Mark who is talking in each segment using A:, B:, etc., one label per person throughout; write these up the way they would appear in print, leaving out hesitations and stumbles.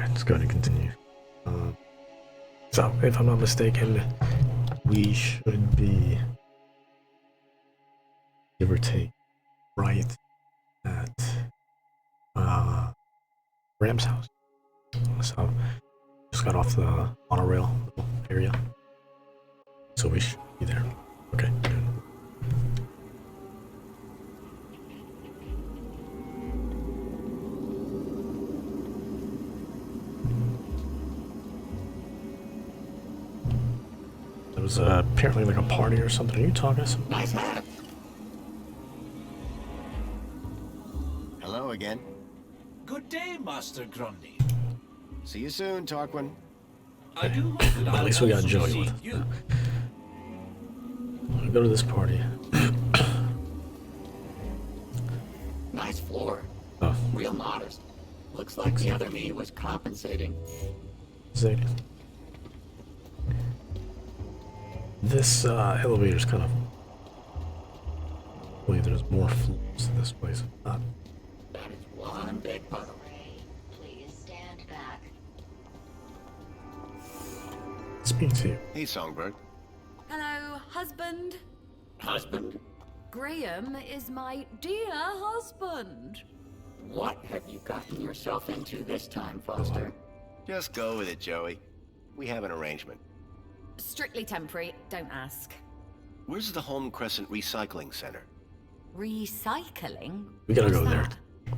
A: Alright, let's go ahead and continue. So, if I'm not mistaken, we should be, give or take, right at Graham's house. So, just got off the monorail area. So we should be there. Okay, good. There was apparently like a party or something. Are you talking to somebody?
B: Nice hat. Hello again.
C: Good day, Master Grundy.
B: See you soon, Tarquin.
C: I do hope that
A: At least we got Joey
C: see
A: with us.
C: you.
A: I'll go to this party.
D: Nice floor.
A: Oh,
D: Real modest. Looks like the other me was compensating.
A: Zig. This elevator's kind of. Wait, there's more floors to this place.
D: That is one big puddle.
E: Please stand back.
A: Speak to you.
B: Hey, Songbird.
F: Hello, husband.
D: Husband,
F: Graham is my dear husband.
D: what have you gotten yourself into this time, Foster?
B: Just go with it, Joey. We have an arrangement.
F: Strictly temporary, don't ask.
B: Where's the Home Crescent Recycling Center?
F: Recycling?
A: We gotta
F: What's
A: go there.
F: that?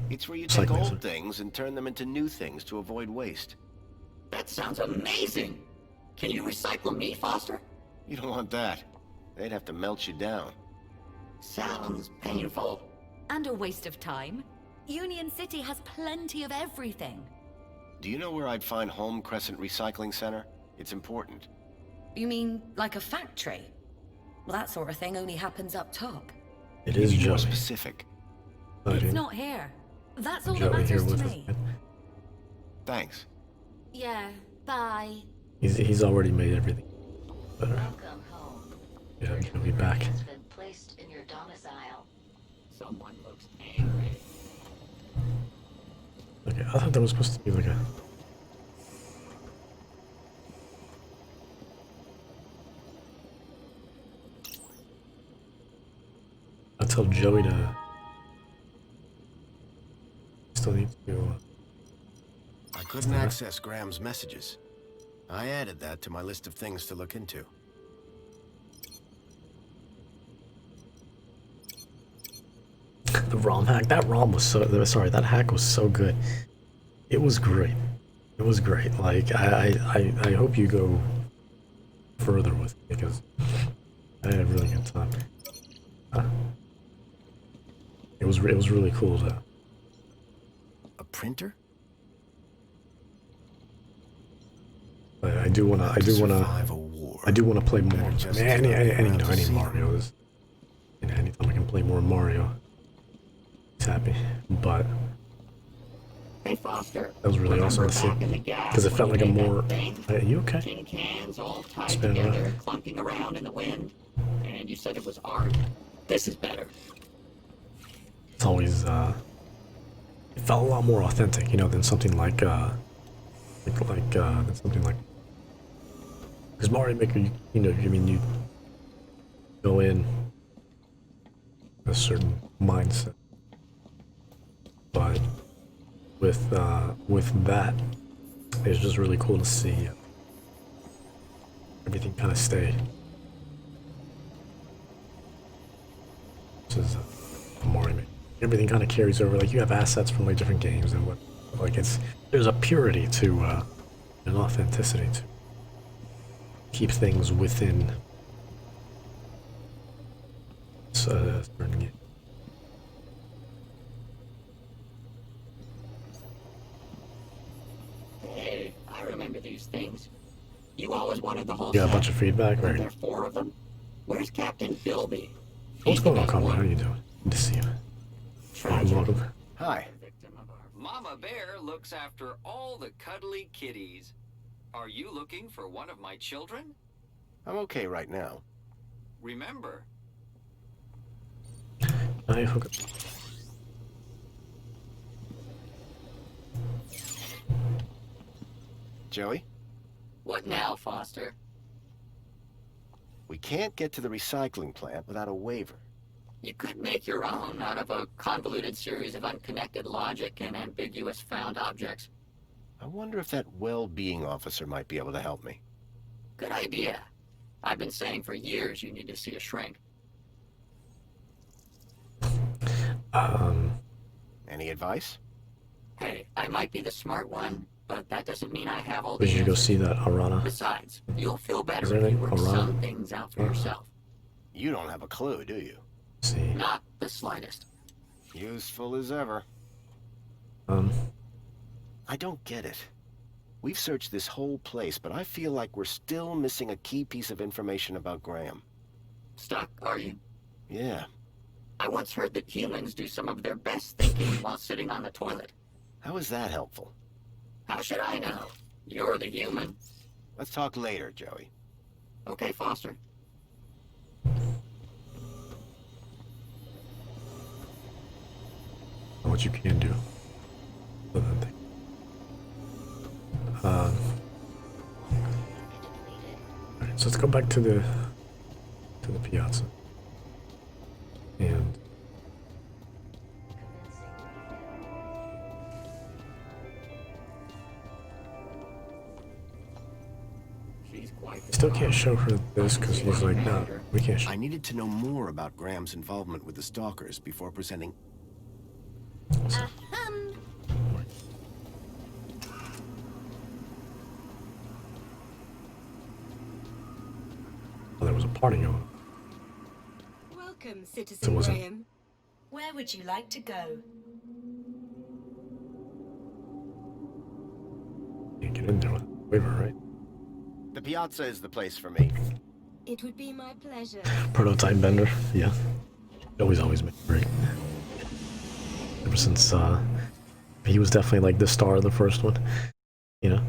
B: It's where you take
A: Recycling
B: old
A: center.
B: things and turn them into new things to avoid waste.
D: That sounds amazing. Can you recycle me, Foster?
B: You don't want that. They'd have to melt you down.
D: Sounds painful.
F: And a waste of time. Union City has plenty of everything.
B: Do you know where I'd find Home Crescent Recycling Center? It's important.
F: You mean like a factory? Well, that sort of thing only happens up top.
A: It is
B: Be more
A: Joey.
B: specific.
F: It's not here. That's all that
A: Joey here
F: matters
A: with
F: to
A: us.
F: me.
B: Thanks.
F: Yeah, bye.
A: He's already made everything better.
E: Welcome home.
A: Yeah, he'll be back.
E: Has been placed in your domicile.
D: Someone looks angry.
A: Okay, I thought there was supposed to be like a. I tell Joey to. Still need to.
B: I couldn't access Graham's messages. I added that to my list of things to look into.
A: The ROM hack. That ROM was so. Sorry, that hack was so good. It was great. It was great. Like I hope you go further with it because I had a really good time. It was really cool to.
B: A printer?
A: I do wanna
B: Survive a war.
A: play more.
B: Just
A: Any
B: to see
A: Mario is. Anytime I can play more Mario, it's happy. But
D: Hey, Foster.
A: that was really awesome to see because it felt like a more. Are you okay?
D: Tin cans all tied
A: Spin
D: together,
A: around.
D: clunking around in the wind. And you said it was art. This is better.
A: It's always it felt a lot more authentic, than something like than something like because Mario Maker, you go in a certain mindset, but with that, it's just really cool to see everything kind of stay. This is Mario Maker. Everything kind of carries over. Like you have assets from like different games and what, like there's a purity to an authenticity to keep things within a certain game.
D: Hey, I remember these things. You always wanted the whole
A: You got a
D: set.
A: bunch of feedback,
D: Are
A: right?
D: there 4 of them? Where's Captain Philby?
A: What's going on, Conrad? How are you doing? Good to see you. Welcome, welcome.
B: Hi.
G: Mama Bear looks after all the cuddly kitties. Are you looking for one of my children?
B: I'm okay right now.
G: Remember,
A: I hook.
B: Joey?
D: What now, Foster?
B: We can't get to the recycling plant without a waiver.
D: You could make your own out of a convoluted series of unconnected logic and ambiguous found objects.
B: I wonder if that well-being officer might be able to help me.
D: Good idea. I've been saying for years you need to see a shrink.
B: Any advice?
D: Hey, I might be the smart one, but that doesn't mean I have all
A: We
D: the
A: should go
D: answers.
A: see that Arana.
D: Besides, you'll feel
A: Is
D: better
A: there
D: if you
A: any
D: work
A: Arana?
D: some things out for yourself.
B: You don't have a clue, do you?
A: See.
D: Not the slightest.
B: Useful as ever. I don't get it. We've searched this whole place, but I feel like we're still missing a key piece of information about Graham.
D: Stuck, are you?
B: Yeah.
D: I once heard that humans do some of their best thinking while sitting on the toilet.
B: How is that helpful?
D: How should I know? You're the human.
B: Let's talk later, Joey.
D: Okay, Foster.
A: What you can do. Alright, so let's go back to the piazza. And
D: She's quite the
A: still can't show her this because he's like, no, we can't show.
B: I needed to know more about Graham's involvement with the stalkers before presenting.
A: Oh, there was a party going on.
H: Welcome,
A: So
H: Citizen
A: was it-
H: Graham.
F: Where would you like to go?
A: Can't get in there with a waiver, right?
B: The piazza is the place for me.
H: It would be my pleasure.
A: Prototype bender, yeah. Always been great. Ever since he was definitely like the star of the first one, you know.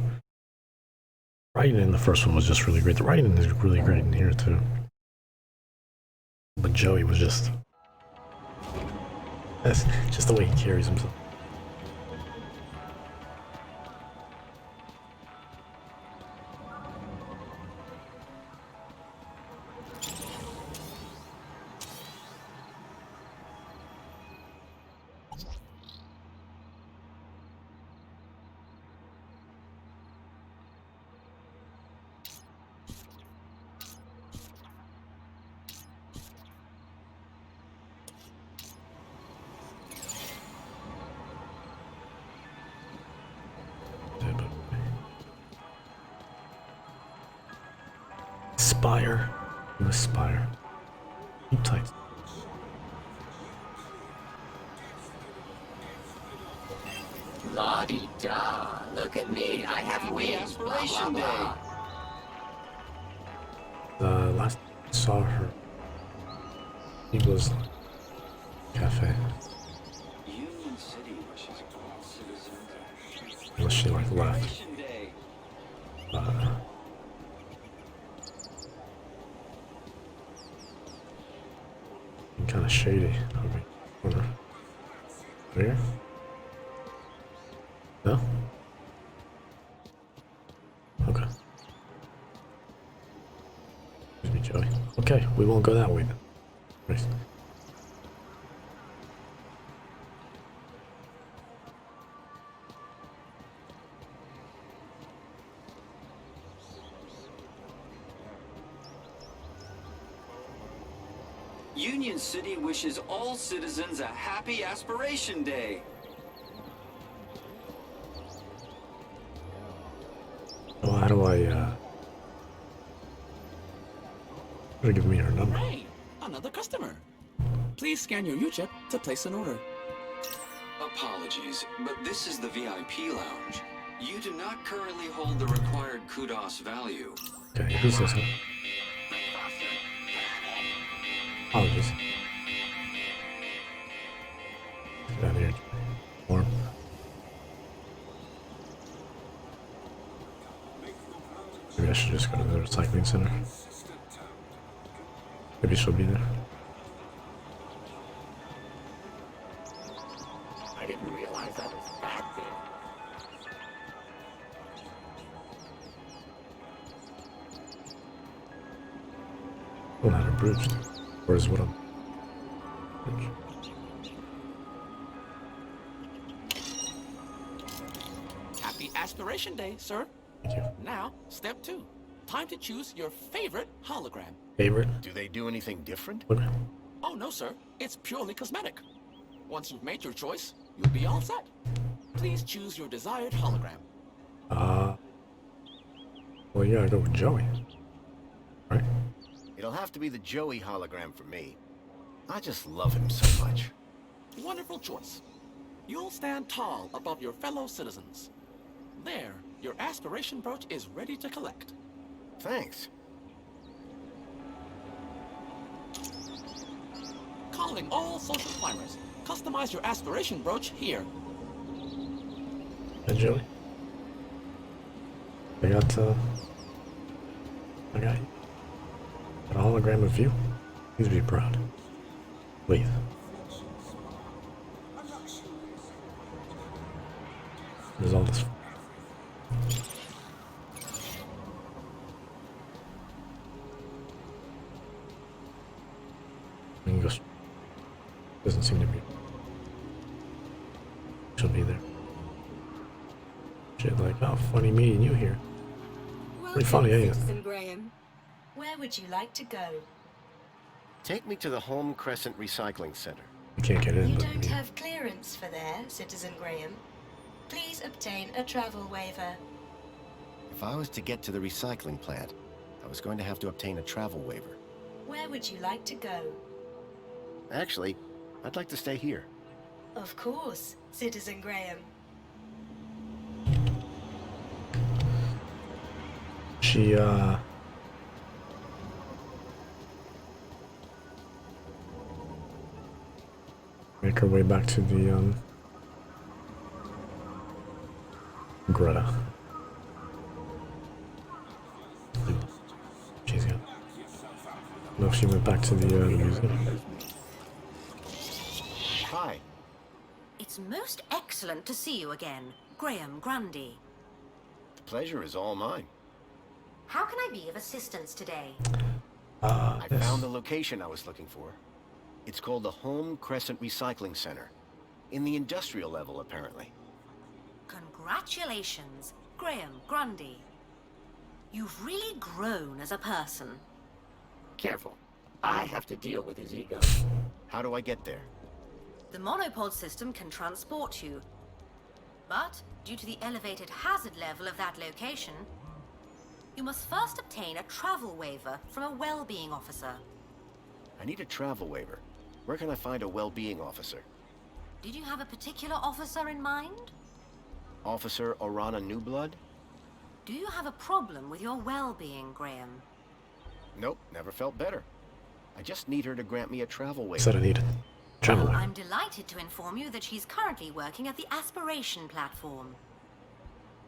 A: Writing in the first one was just really great. The writing is really great in here too. But Joey was that's just the way he carries himself. Spire. The spire. Keep tight.
D: La-di-da. Look at me. I have wings. Blah, blah,
G: Aspiration
D: blah.
A: The last I saw her, he was cafe.
G: Union City wishes all citizens
A: Unless she like left.
G: Aspiration Day.
A: Kind of shady. Corner. There? No? Okay. Excuse me, Joey. Okay, we won't go that way then. Nice.
G: Union City wishes all citizens a happy Aspiration Day.
A: So how do I, Better give me her number.
I: Hey, another customer. Please scan your U-chip to place an order.
G: Apologies, but this is the VIP lounge. You do not currently hold the required kudos value.
A: Okay, who's this? Apologies. Get out of here. Warm. Maybe I should just go to the recycling center. Maybe she'll be there.
D: I didn't realize I was back there.
A: Well, not abridged. Or is what I'm... Abridged.
I: Happy Aspiration Day, sir.
A: Thank you.
I: Now, step 2. Time to choose your favorite hologram.
A: Favorite?
B: Do they do anything different?
A: Okay.
I: Oh, no, sir. It's purely cosmetic. Once you've made your choice, you'll be all set. Please choose your desired hologram.
A: Well, you gotta go with Joey. Right?
B: It'll have to be the Joey hologram for me. I just love him so much.
I: Wonderful choice. You'll stand tall above your fellow citizens. There, your aspiration brooch is ready to collect.
B: Thanks.
I: Calling all social climbers. Customize your aspiration brooch here.
A: Hey, Joey. I got a hologram of you. Please be proud. Leave. There's all this. We can go. Doesn't seem to be. She'll be there. Shit, like, oh, funny meeting you here. Pretty funny, ain't it?
H: Citizen Graham.
F: Where would you like to go?
B: Take me to the Home Crescent Recycling Center.
A: You can't get in,
F: You
A: but
F: don't have clearance for there, Citizen Graham. Please obtain a travel waiver.
B: If I was to get to the recycling plant, I was going to have to obtain a travel waiver.
F: Where would you like to go?
B: Actually, I'd like to stay here.
F: Of course, Citizen Graham.
A: she, make her way back to the, Greta. She's got... I don't know if she went back to the museum.
B: Hi.
J: It's most excellent to see you again, Graham Grundy.
B: The pleasure is all mine.
J: How can I be of assistance today?
B: I found the location I was looking for. It's called the Home Crescent Recycling Center. In the industrial level, apparently.
J: Congratulations, Graham Grundy. You've really grown as a person.
D: Careful. I have to deal with his ego.
B: How do I get there?
J: The monopod system can transport you. But, due to the elevated hazard level of that location, you must first obtain a travel waiver from a well-being officer.
B: I need a travel waiver. Where can I find a well-being officer?
J: Did you have a particular officer in mind?
B: Officer Orana Newblood?
J: Do you have a problem with your well-being, Graham?
B: Nope, never felt better. I just need her to grant me a travel waiver.
A: Said I needed travel.
J: Well, I'm delighted to inform you that she's currently working at the aspiration platform.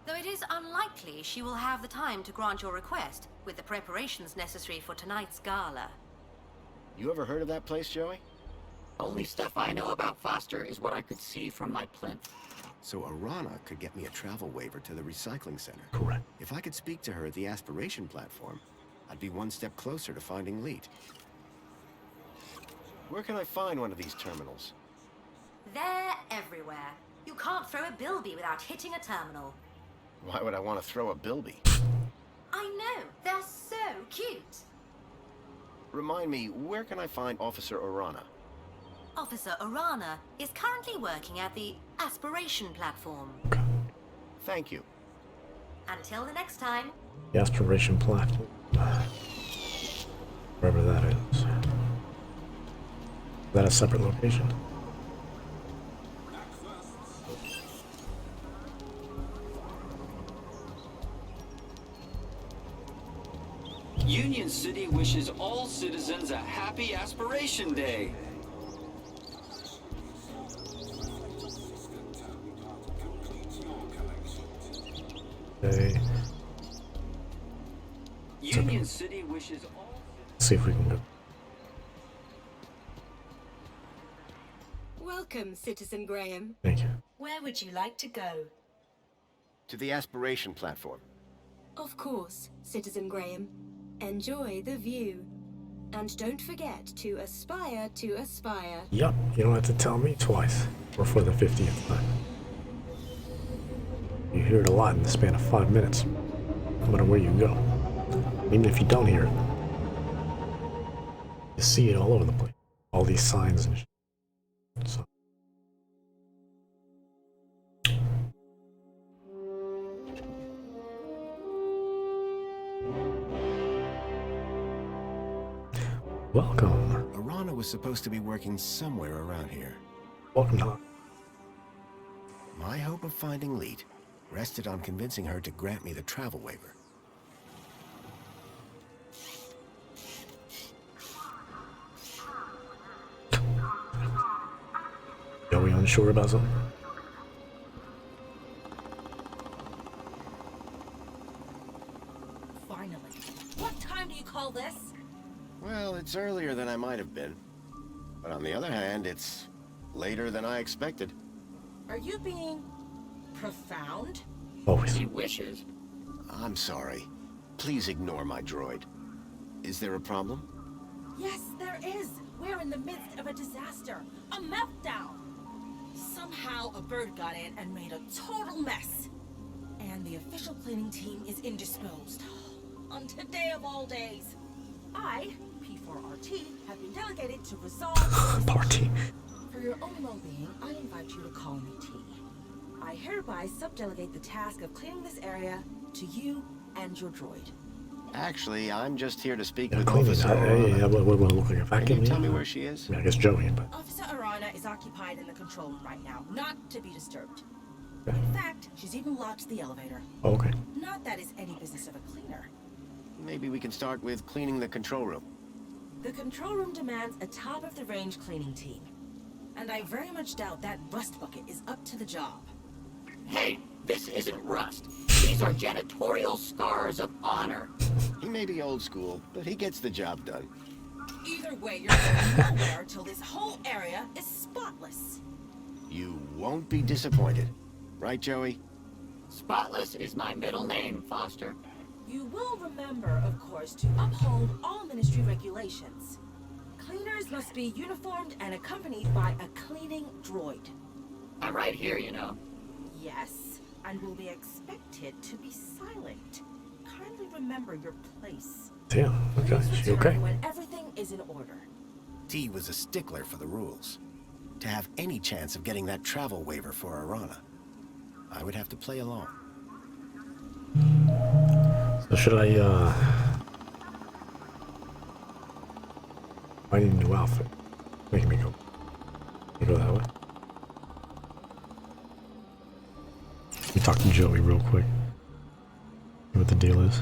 J: Though it is unlikely she will have the time to grant your request with the preparations necessary for tonight's gala.
B: You ever heard of that place, Joey?
D: Only stuff I know about Foster is what I could see from my plinth.
B: So Orana could get me a travel waiver to the recycling center.
A: Correct.
B: If I could speak to her at the aspiration platform, I'd be one step closer to finding Leet. Where can I find one of these terminals?
J: They're everywhere. You can't throw a bilby without hitting a terminal.
B: Why would I want to throw a bilby?
J: I know, they're so cute.
B: Remind me, where can I find Officer Orana?
J: Officer Orana is currently working at the aspiration platform.
B: Thank you.
J: Until the next time.
A: The aspiration platform. Wherever that is. Is that a separate location?
G: Union City wishes all citizens a happy Aspiration Day.
A: Okay.
G: Union City wishes all...
A: Let's see if we can go.
H: Welcome, Citizen Graham.
A: Thank you.
F: Where would you like to go?
B: To the aspiration platform.
H: Of course, Citizen Graham. Enjoy the view. And don't forget to aspire to aspire.
A: Yup, you don't have to tell me twice, or for the 50th time. You hear it a lot in the span of 5 minutes, no matter where you go. Even if you don't hear it, you see it all over the place. All these signs and shit. So. Welcome.
B: Arana was supposed to be working somewhere around here.
A: Welcome, Doc.
B: My hope of finding Leet rested on convincing her to grant me the travel waiver.
A: Are we unsure about something?
J: Finally. What time do you call this?
B: Well, it's earlier than I might have been. But on the other hand, it's later than I expected.
J: Are you being profound?
A: Always.
D: He wishes.
B: I'm sorry. Please ignore my droid. Is there a problem?
J: Yes, there is. We're in the midst of a disaster. A meltdown. Somehow a bird got in and made a total mess. And the official cleaning team is indisposed. On today of all days. I, P4RT, have been delegated to resolve this
A: Party.
J: For your own well-being, I invite you to call me T. I hereby subdelegate the task of cleaning this area to you and your droid.
B: Actually, I'm just here to speak
A: Yeah,
B: with
A: clean it.
B: Officer
A: Hey,
B: Arana.
A: what look like a
B: Can
A: vacuum?
B: you tell me
A: Yeah.
B: where she is?
A: I mean, I guess Joey, but
J: Officer Arana is occupied in the control room right now, not to be disturbed.
A: Okay.
J: In fact, she's even locked the elevator.
A: oh, okay.
J: Not that it's any business of a cleaner.
B: Maybe we can start with cleaning the control room.
J: The control room demands a top-of-the-range cleaning team. And I very much doubt that rust bucket is up to the job.
D: Hey, this isn't rust. These are janitorial scars of honor.
B: He may be old school, but he gets the job done.
J: Either way, you're going nowhere till this whole area is spotless.
B: You won't be disappointed. Right, Joey?
D: Spotless is my middle name, Foster.
J: You will remember, of course, to uphold all ministry regulations. Cleaners must be uniformed and accompanied by a cleaning droid.
D: I'm right here, you know.
J: Yes, and will be expected to be silent. Kindly remember your place.
A: Damn. Okay.
J: Please
A: She
J: return
A: okay?
J: when everything is in order.
B: T was a stickler for the rules. To have any chance of getting that travel waiver for Arana, I would have to play along.
A: So should I I need a new outfit. Making me go. You go that way. Let me talk to Joey real quick. See what the deal is.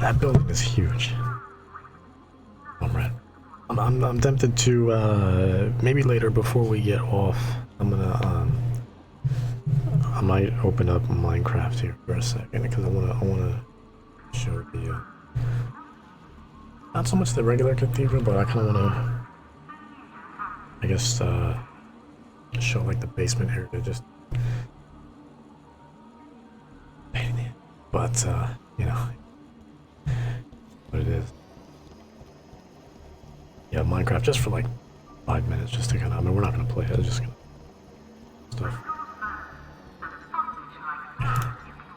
A: That building is huge. I'm tempted to maybe later before we get off. I'm gonna I might open up Minecraft here for a second because I wanna show the not so much the regular cathedral, but I kind of wanna I guess show like the basement area just. But you know what it is. Yeah, Minecraft just for like 5 minutes, just to kind of. I mean, we're not gonna play it. It's just gonna stuff.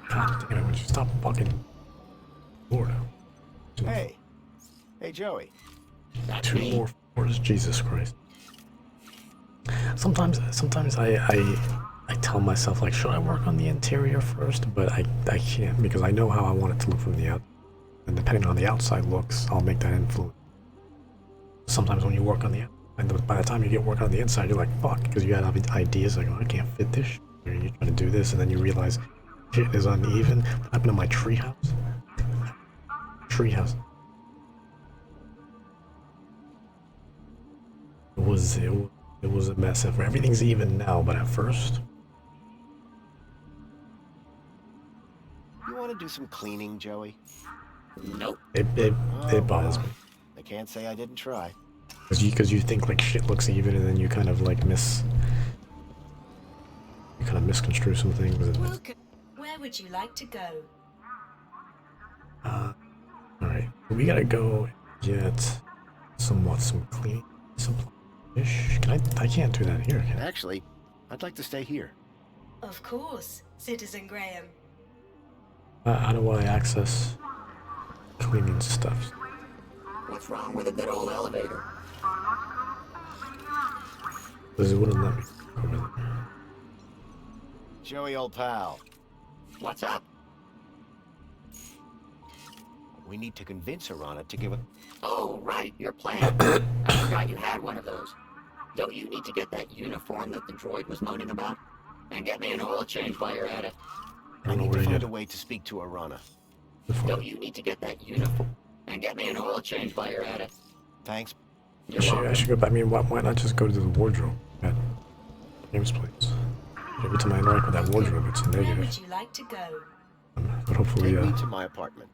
A: God damn it! Would you stop fucking? Lord.
B: Hey, Joey.
D: That's
A: Two
D: me.
A: more floors, Jesus Christ. Sometimes I tell myself like, should I work on the interior first? But I can't because I know how I want it to look from the out. And depending on the outside looks, I'll make that influence. Sometimes when you work on the outside, by the time you get work on the inside, you're like, fuck, because you have ideas like, oh, I can't fit this shit. Or you're trying to do this, and then you realize shit is uneven. What happened to my treehouse? Treehouse. It was a mess. Everything's even now, but at first,
B: You want to do some cleaning, Joey?
D: Nope.
A: it bothers me.
B: I can't say I didn't try.
A: Because you think like shit looks even, and then you kind of like kind of misconstrue some things. And,
F: Welcome. Where would you like to go?
A: Alright, we gotta go get some cleaning supply-ish. I can't do that here, can I?
B: Actually, I'd like to stay here.
F: Of course, Citizen Graham.
A: How do I access cleaning stuff?
D: What's wrong with a good old elevator?
A: Because it wouldn't let me go over there.
B: Joey, old pal.
D: What's up?
B: We need to convince Arana to give a...
D: Oh, right, your plan. I forgot you had one of those. Don't you need to get that uniform that the droid was moaning about? And get me an oil change while you're at it.
B: I need to find a way to speak to Arana.
D: Don't you need to get that uniform? And get me an oil change while you're at it.
B: Thanks.
A: I should go back. I mean, why not just go to the wardrobe at Games Place? Every time I interact with that wardrobe, it's a
F: Where
A: negative.
F: would you like to go?
A: But hopefully,
B: Take me to my apartment.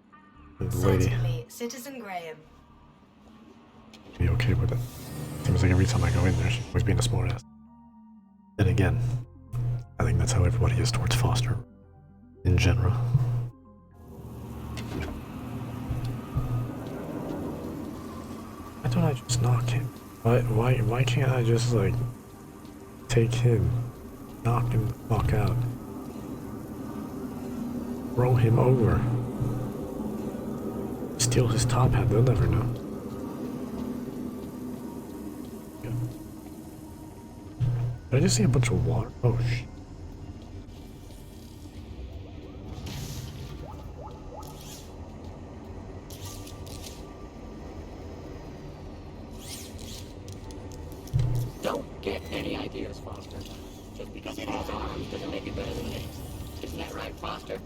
A: the lady
F: Certainly, Citizen Graham.
A: will be okay with it. Seems like every time I go in there, she's always being a smartass. Then again, I think that's how everybody is towards Foster, in general. Why don't I just knock him? Why can't I just, like, take him, knock him the fuck out, throw him over, steal his top hat? They'll never know. Yeah. Did I just see a bunch of water? Oh shit.
D: Don't get any ideas, Foster. Just because it has arms doesn't make it better than me. Isn't that right, Foster?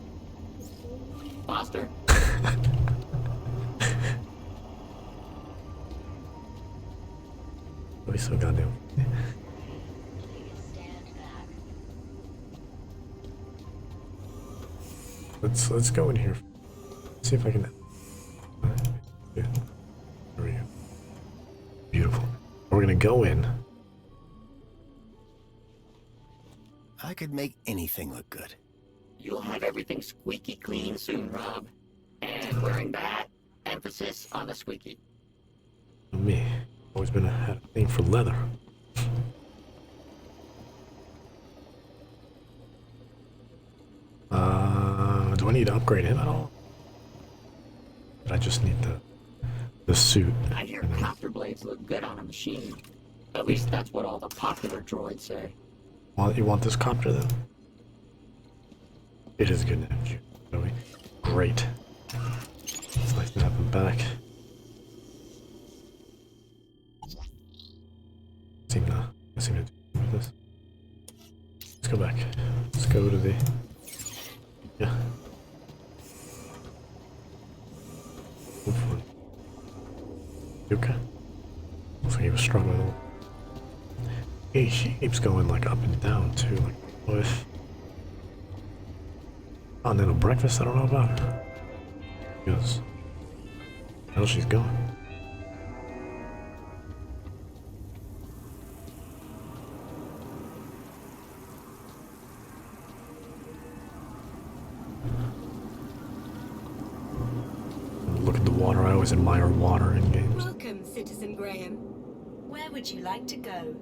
D: Foster?
A: Oh, he's so goddamn.
E: Please stand back.
A: Let's go in here. See if I can. Yeah. There we go. Beautiful. We're gonna go in.
B: I could make anything look good.
D: You'll have everything squeaky clean soon, Rob. And wearing that, emphasis on the squeaky.
A: Me. Always been had a thing for leather. Do I need to upgrade him at all? But I just need the suit.
D: I hear copter blades look good on a machine. At least that's what all the popular droids say.
A: Well, you want this copter then? It is good to have you, Joey. Great. It's nice to have him back. Seem to do with this. Let's go back. Let's go to the. Yeah. Hopefully. Okay. Looks like he was struggling. He keeps going like up and down too. Like, what if? Oh, and then a breakfast I don't know about. Yes. How she's going? Look at the water. I always admire water in games.
F: Welcome, Citizen Graham. Where would you like to go?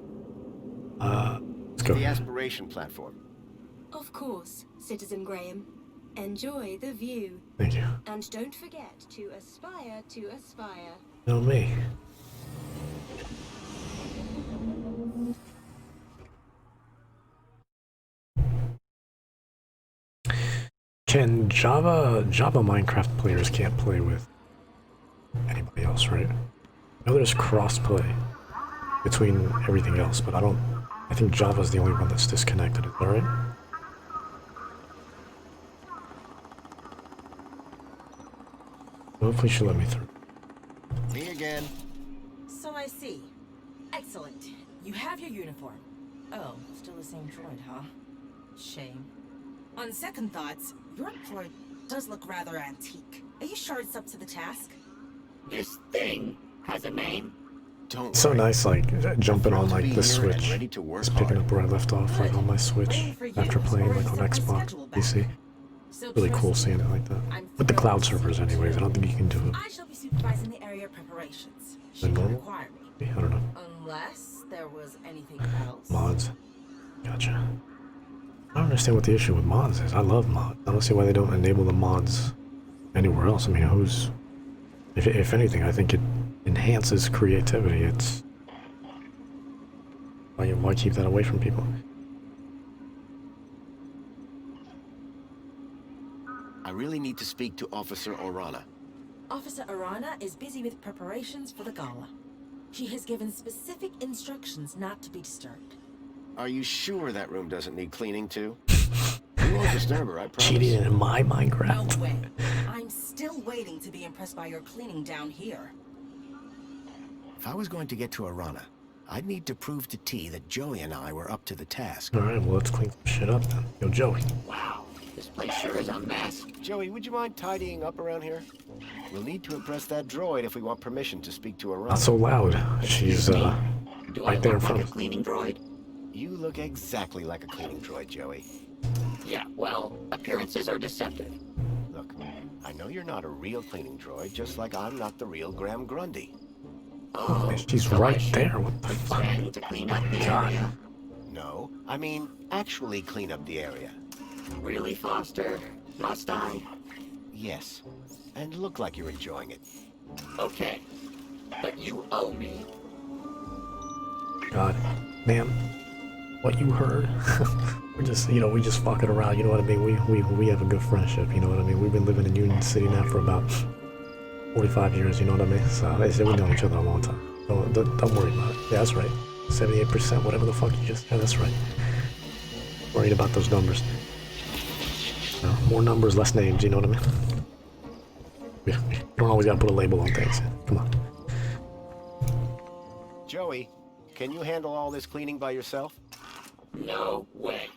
A: Let's go.
B: The aspiration platform.
H: Of course, Citizen Graham. Enjoy the view.
A: Thank you.
H: And don't forget to aspire to aspire.
A: No, me. Can Java Minecraft players can't play with anybody else, right? I know there's cross-play between everything else, but I think Java's the only one that's disconnected, is that right? Hopefully she'll let me through.
B: Me again.
K: So I see. Excellent. You have your uniform. Oh, still the same droid, huh? Shame. On second thoughts, your droid does look rather antique. Are you sure it's up to the task?
D: This thing has a name?
B: Don't
A: So
B: worry.
A: nice, like jumping on
B: Thrilled to
A: like
B: be
A: the
B: here and
A: Switch,
B: ready to work
A: just picking
B: hard.
A: up where I left off, like on my Switch
K: Waiting for you
A: after
K: has
A: playing
K: already
A: like on
K: set my
A: Xbox,
K: schedule back.
A: PC.
K: So
A: Really cool
K: trust me,
A: seeing it like that.
K: I'm
A: With the
K: thrilled
A: cloud
K: to see
A: servers,
K: you
A: anyways. I
K: too.
A: don't think you can do it.
K: I shall be supervising the area preparations.
A: Like
K: Should you
A: normal?
K: require me.
A: I don't know.
K: Unless there was anything else.
A: Mods. Gotcha. I don't understand what the issue with mods is. I love mods. I don't see why they don't enable the mods anywhere else. I mean, who's... If anything, I think it enhances creativity. It's... Why keep that away from people?
B: I really need to speak to Officer Orana.
K: Officer Arana is busy with preparations for the gala. She has given specific instructions not to be disturbed.
B: Are you sure that room doesn't need cleaning too? You won't disturb her, I promise.
A: Cheating in my Minecraft.
K: No way. I'm still waiting to be impressed by your cleaning down here.
B: If I was going to get to Arana, I'd need to prove to T that Joey and I were up to the task.
A: Alright, well, let's clean some shit up then. Yo, Joey.
D: Wow, this place sure is a mess.
B: Joey, would you mind tidying up around here? We'll need to impress that droid if we want permission to speak to Arana.
A: Not so loud. She's,
D: Do I
A: right there in
D: look
A: front
D: like a
A: of us.
D: cleaning droid?
B: You look exactly like a cleaning droid, Joey.
D: Yeah, well, appearances are deceptive.
B: Look, I know you're not a real cleaning droid, just like I'm not the real Graham Grundy.
D: Oh,
A: She's
D: so I
A: right
D: should
A: there. What the fuck?
D: pretend to clean up the
A: God.
D: area.
B: No, I mean actually clean up the area.
D: Really, Foster? Must I?
B: Yes, and look like you're enjoying it.
D: Okay, but you owe me.
A: God. Ma'am, what you heard? We're just, we just fucking around, you know what I mean? We have a good friendship, you know what I mean? We've been living in Union City now for about 45 years, you know what I mean? So they said we've known each other a long time. Don't worry about it. Yeah, that's right. 78%, whatever the fuck you just said, that's right. Worried about those numbers. No, more numbers, less names, you know what I mean? You don't always gotta put a label on things. Come on.
B: Joey, can you handle all this cleaning by yourself?
D: No way.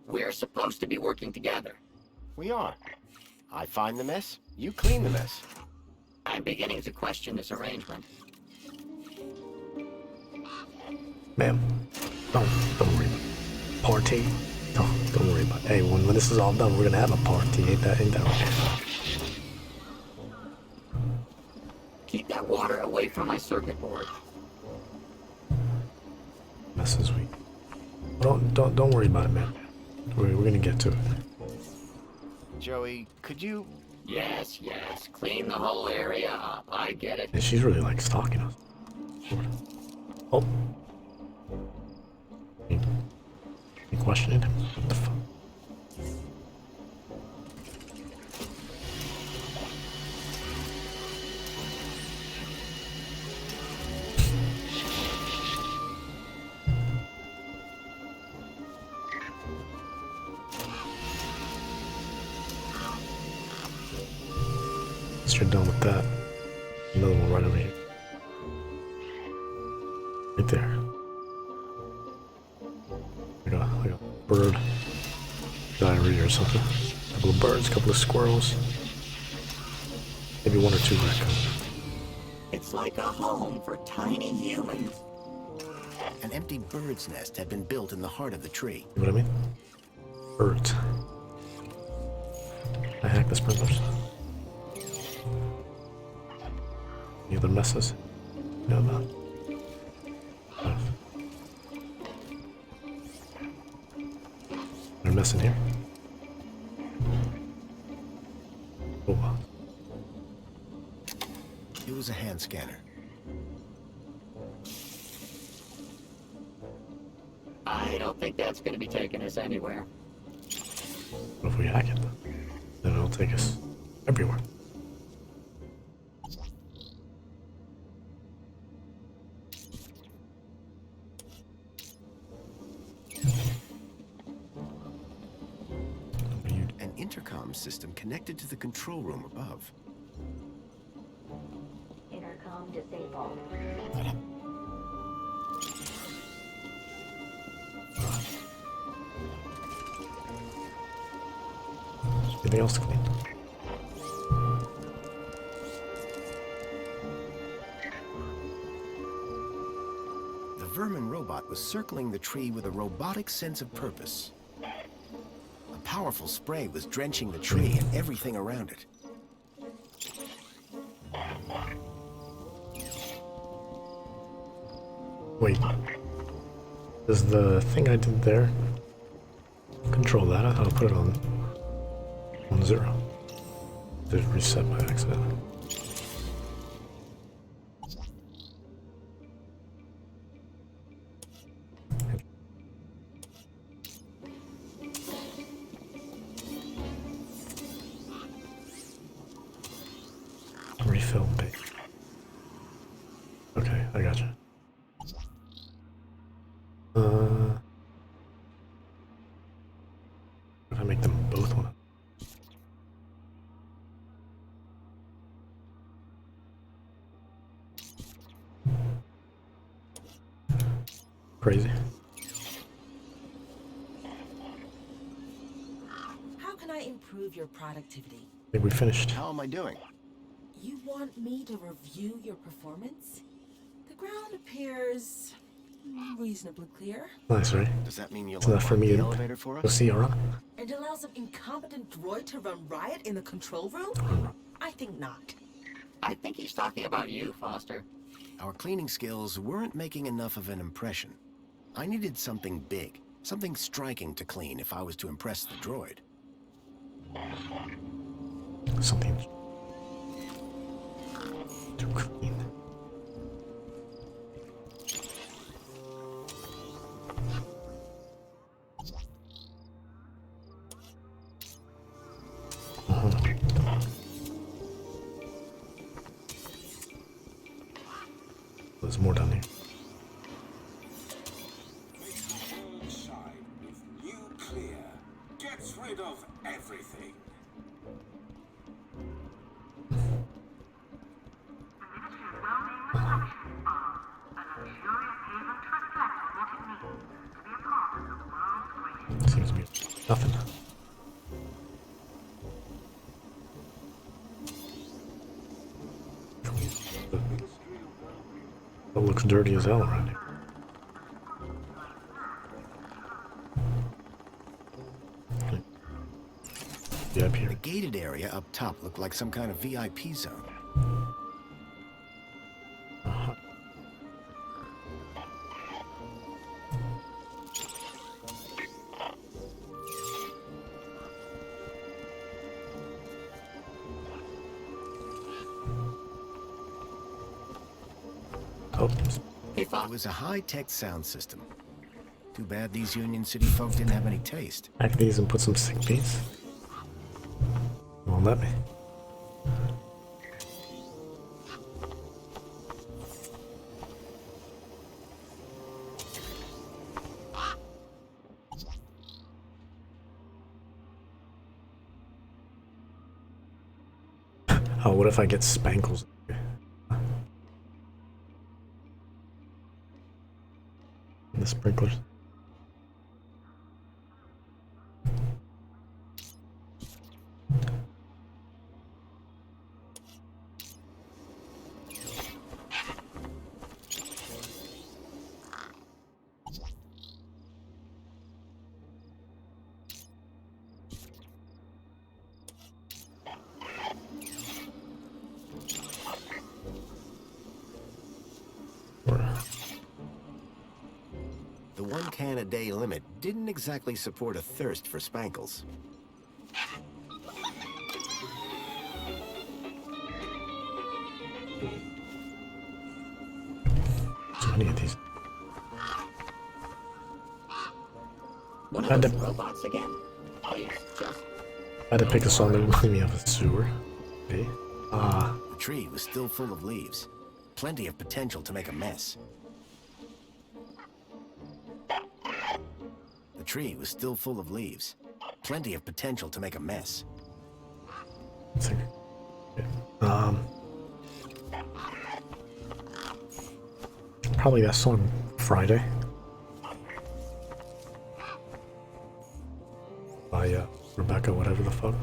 D: We're supposed to be working together.
B: We are. I find the mess, you clean the mess.
D: I'm beginning to question this arrangement.
A: Ma'am, don't worry about it. Party? Don't worry about it. Hey, when this is all done, we're gonna have a party. Ain't that right?
D: Keep that water away from my circuit board.
A: Messes we. Don't worry about it, man. We're gonna get to it.
B: Joey, could you...
D: Yes, clean the whole area up. I get it.
A: And she's really like stalking us. Oh. You questioning him? What the fuck? Once you're done with that, another one right over here. Right there. Like a bird diary or something. A couple of birds, a couple of squirrels. Maybe one or two raccoons.
D: It's like a home for tiny humans.
B: An empty bird's nest had been built in the heart of the tree.
A: You know what I mean? Birds. I hack the sprinklers. Any other messes? No, about? They're messing here. Oh wow.
B: It was a hand scanner.
D: I don't think that's going to be taking us anywhere.
A: What if we hack it? Then it'll take us everywhere.
B: An intercom system connected to the control room above.
E: Intercom disabled.
A: Anything else to clean?
B: vermin robot was circling the tree with a robotic sense of purpose. A powerful spray was drenching the tree and everything around it.
A: Wait. Does the thing I did there control that? I thought I put it on 1-0. Did it reset by accident? Refill bait. Okay, I gotcha. If I make them both one. Crazy.
K: How can I improve your productivity?
A: I think we finished.
B: How am I doing?
K: You want me to review your performance? The ground appears reasonably clear.
A: Nice, right?
B: Does that mean you'll
A: It's enough for me
B: the
A: to
B: elevator for
A: go
B: us?
A: see Aura.
K: And allow some incompetent droid to run riot in the control room? I think not.
D: I think he's talking about you, Foster.
B: Our cleaning skills weren't making enough of an impression. I needed something big, something striking to clean if I was to impress the droid.
A: Something too clean. There's more down here.
C: Shine with new clear. Gets rid of everything.
A: Seems to be nothing. It looks dirty as hell around here. VIP.
B: The gated area up top looked like some kind of VIP zone.
A: Oh,
B: It was a high-tech sound system. Too bad these Union City folk didn't have any taste.
A: hack these and put some sick beats. Won't let me. Oh, what if I get spankles? The sprinklers.
B: The 1 can a day limit didn't exactly support a thirst for spankles.
A: So many of these.
D: One
A: I
D: of
A: had
D: those
A: to-
D: robots again. Please, just
A: I had to pick a song that reminded me of a sewer. Okay.
B: The tree was still full of leaves. Plenty of potential to make a mess. The tree was still full of leaves. Plenty of potential to make a mess.
A: Okay. Probably that song Friday by Rebecca, whatever the fuck.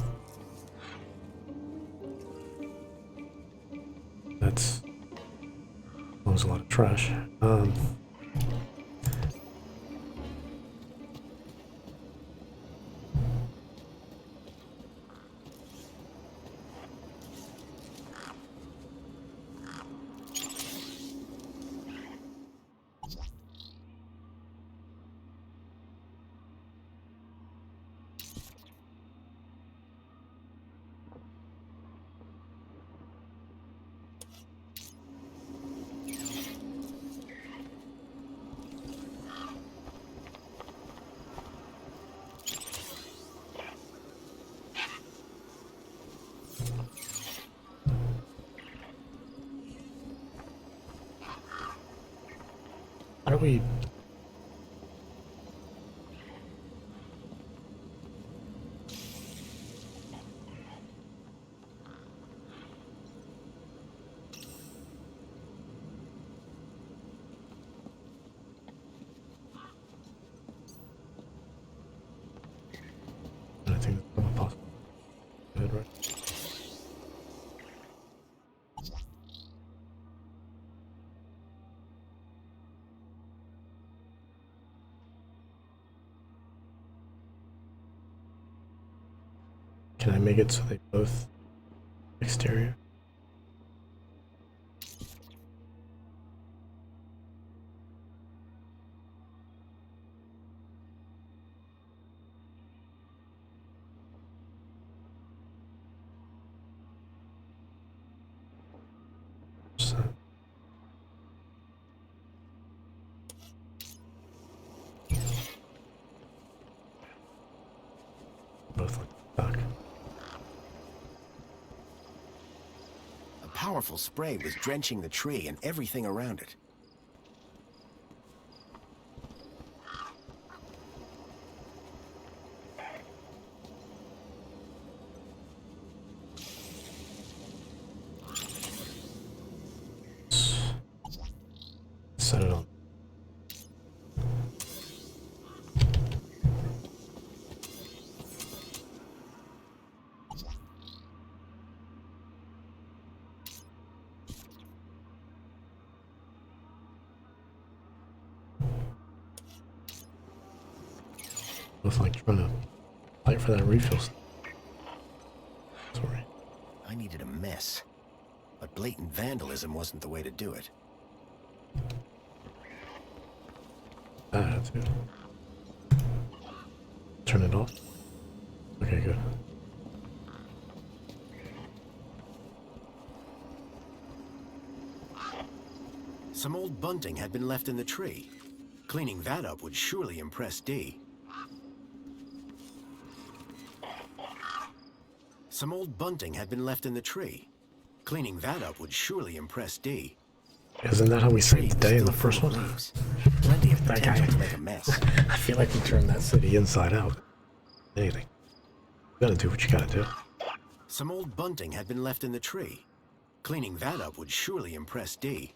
A: That was a lot of trash. How do we... I think that's not possible. Good, right? Can I make it so they both exterior? So. Both look stuck.
B: A powerful spray was drenching the tree and everything around it.
A: Set it on. Both like trying to fight for that refill. Sorry.
B: I needed a mess, but blatant vandalism wasn't the way to do it.
A: That's good. Turn it off. Okay, good.
B: Some old bunting had been left in the tree. Cleaning that up would surely impress D. Some old bunting had been left in the tree. Cleaning that up would surely impress D.
A: Isn't that how we saved the day in the first one?
B: Plenty of
A: That guy.
B: potential to make a mess.
A: I feel like we turned that city inside out. Anything. You gotta do what you gotta do.
B: Some old bunting had been left in the tree. Cleaning that up would surely impress D.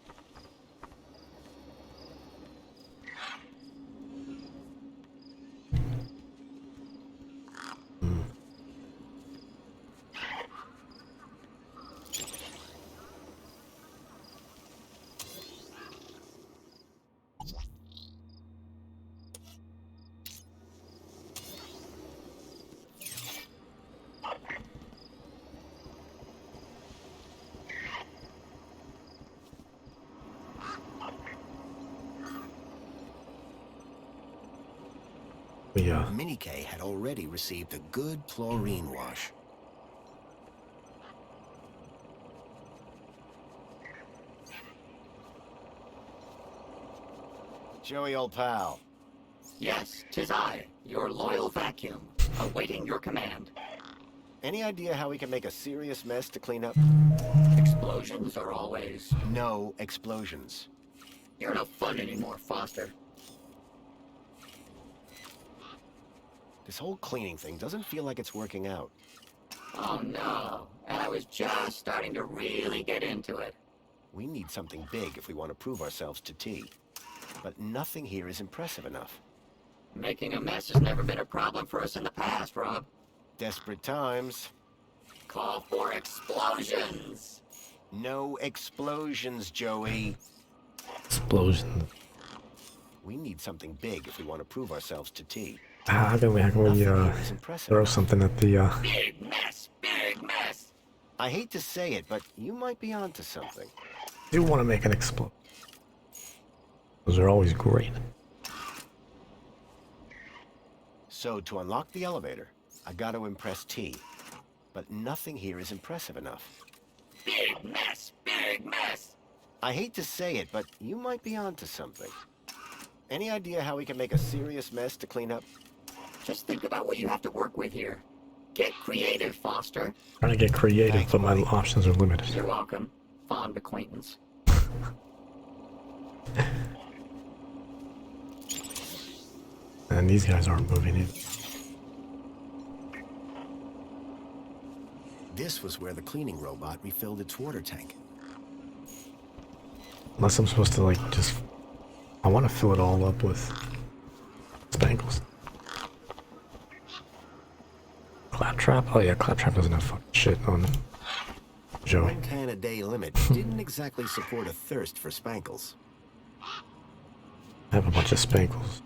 A: Yeah.
B: Minnie K had already received a good chlorine wash. Joey, old pal.
D: Yes, 'tis I, your loyal vacuum, awaiting your command.
B: Any idea how we can make a serious mess to clean up?
D: Explosions are always...
B: No explosions.
D: You're no fun anymore, Foster.
B: This whole cleaning thing doesn't feel like it's working out.
D: Oh no, and I was just starting to really get into it.
B: We need something big if we want to prove ourselves to T. But nothing here is impressive enough.
D: Making a mess has never been a problem for us in the past, Rob.
B: Desperate times.
D: Call for explosions!
B: No explosions, Joey.
A: Explosion.
B: We need something big if we want to prove ourselves to T.
A: How can we throw something at the
D: Big mess! Big mess!
B: I hate to say it, but you might be onto something.
A: do want to make an explode. Those are always great.
B: So to unlock the elevator, I got to impress T. But nothing here is impressive enough.
D: Big mess! Big mess!
B: I hate to say it, but you might be onto something. Any idea how we can make a serious mess to clean up?
D: Just think about what you have to work with here. Get creative, Foster.
A: Trying to get creative,
B: Thanks,
A: but my
B: buddy.
A: options are limited.
D: You're welcome. Fond acquaintance.
A: And these guys aren't moving either.
B: This was where the cleaning robot refilled its water tank.
A: Unless I'm supposed to like just... I want to fill it all up with spangles. Claptrap? Oh yeah, Claptrap doesn't have fucking shit on Joey.
B: 1 can a day limit didn't exactly support a thirst for spankles.
A: I have a bunch of spankles.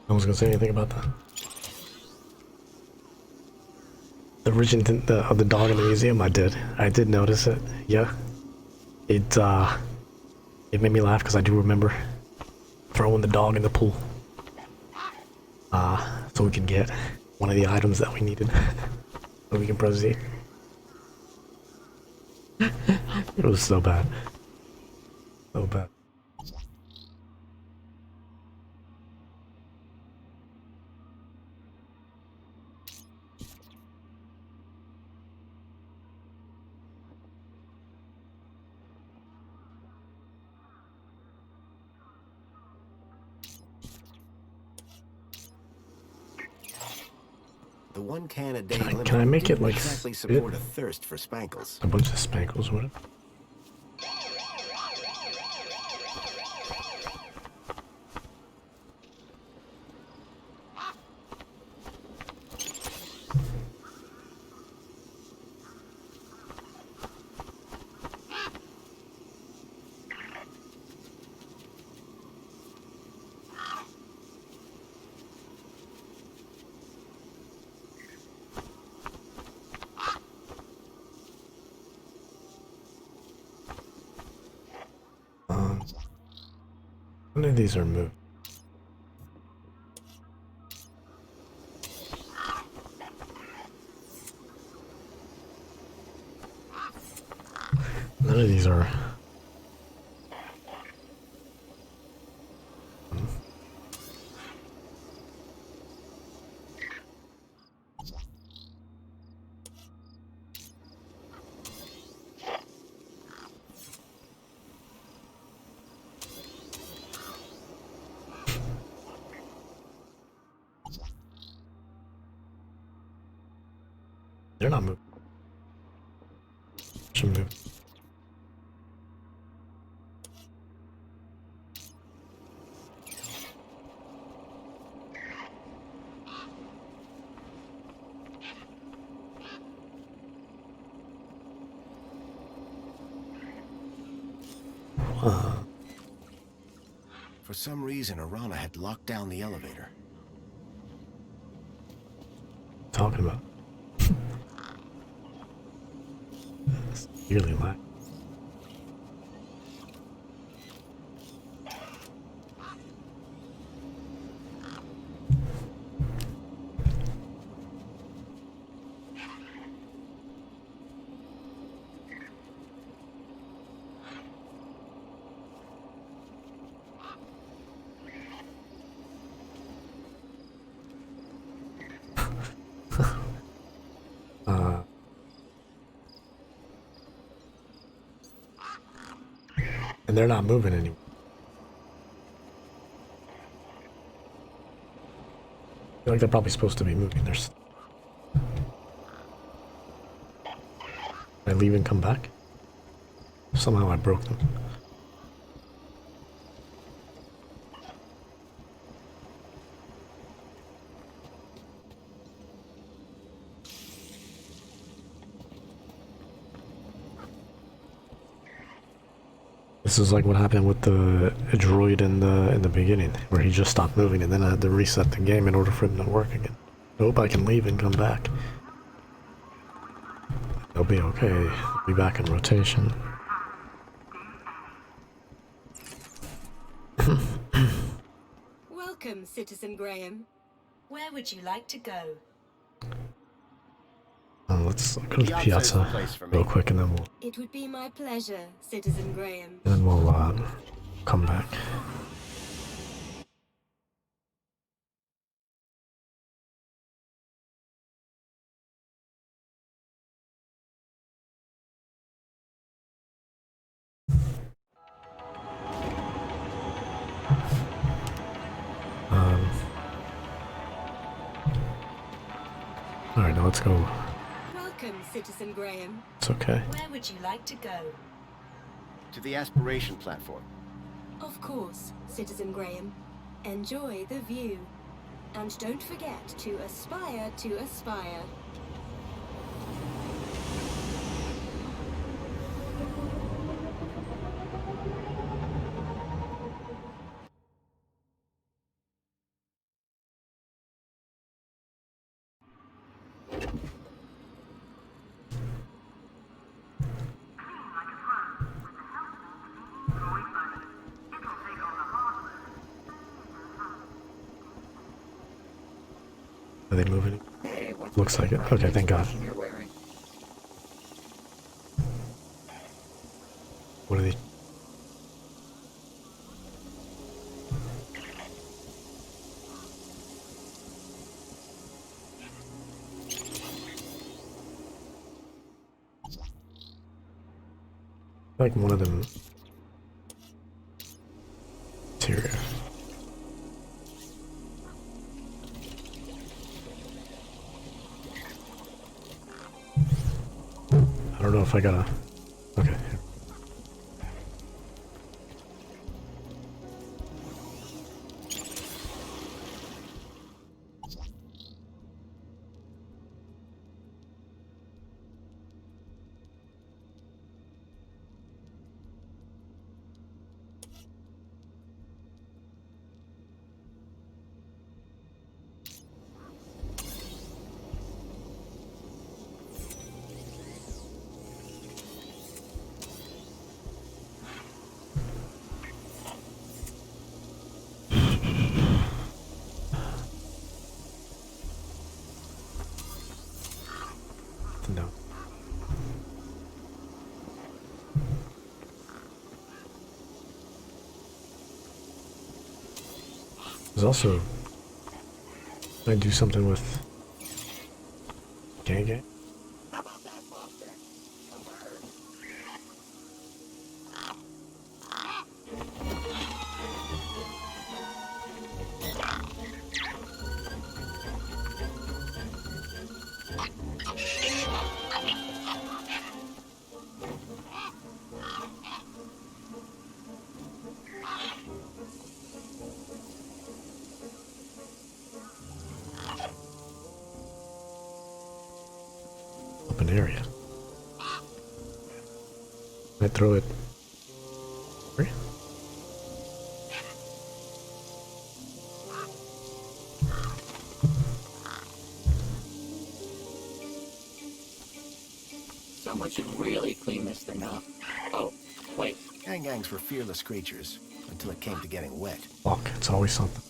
A: No one's gonna say anything about that. The origin of the dog in the museum, I did notice it. Yeah, it made me laugh because I do remember throwing the dog in the pool, so we could get one of the items that we needed, so we can proceed. It was so bad, so bad.
B: The 1 can a day
A: Can
B: limit
A: I make it
B: didn't
A: like
B: exactly
A: spit?
B: support a thirst for spankles.
A: A bunch of spankles, whatever. None of these are moved. None of these are... They're not moving. Should move.
B: For some reason, Arana had locked down the elevator.
A: Talking about. Severely lack. And they're not moving anymore. I feel like they're probably supposed to be moving. There's. I leave and come back? Somehow I broke them. This is like what happened with the droid in the beginning, where he just stopped moving and then I had to reset the game in order for it to work again. I hope I can leave and come back. They'll be okay. I'll be back in rotation.
H: Welcome, Citizen Graham.
F: Where would you like to go?
A: Let's go to the piazza real quick and then
H: It would be my pleasure, Citizen Graham.
A: we'll come back. Alright, now let's go.
H: Welcome, Citizen Graham.
A: It's okay.
F: Where would you like to go?
B: To the aspiration platform.
H: Of course, Citizen Graham. Enjoy the view. And don't forget to aspire to aspire.
A: Are they moving?
D: Hey, what's
A: Looks like it. Okay, thank God.
D: you're wearing?
A: What are they? Like one of them. Interior. I don't know if I gotta. Okay. No. There's also. Can I do something with. Gang?
D: How about that, Buster?
A: Open area. Can I throw it? Where?
D: Someone should really clean this thing up. Oh, wait.
B: Gangs were fearless creatures until it came to getting wet.
A: Fuck, it's always something.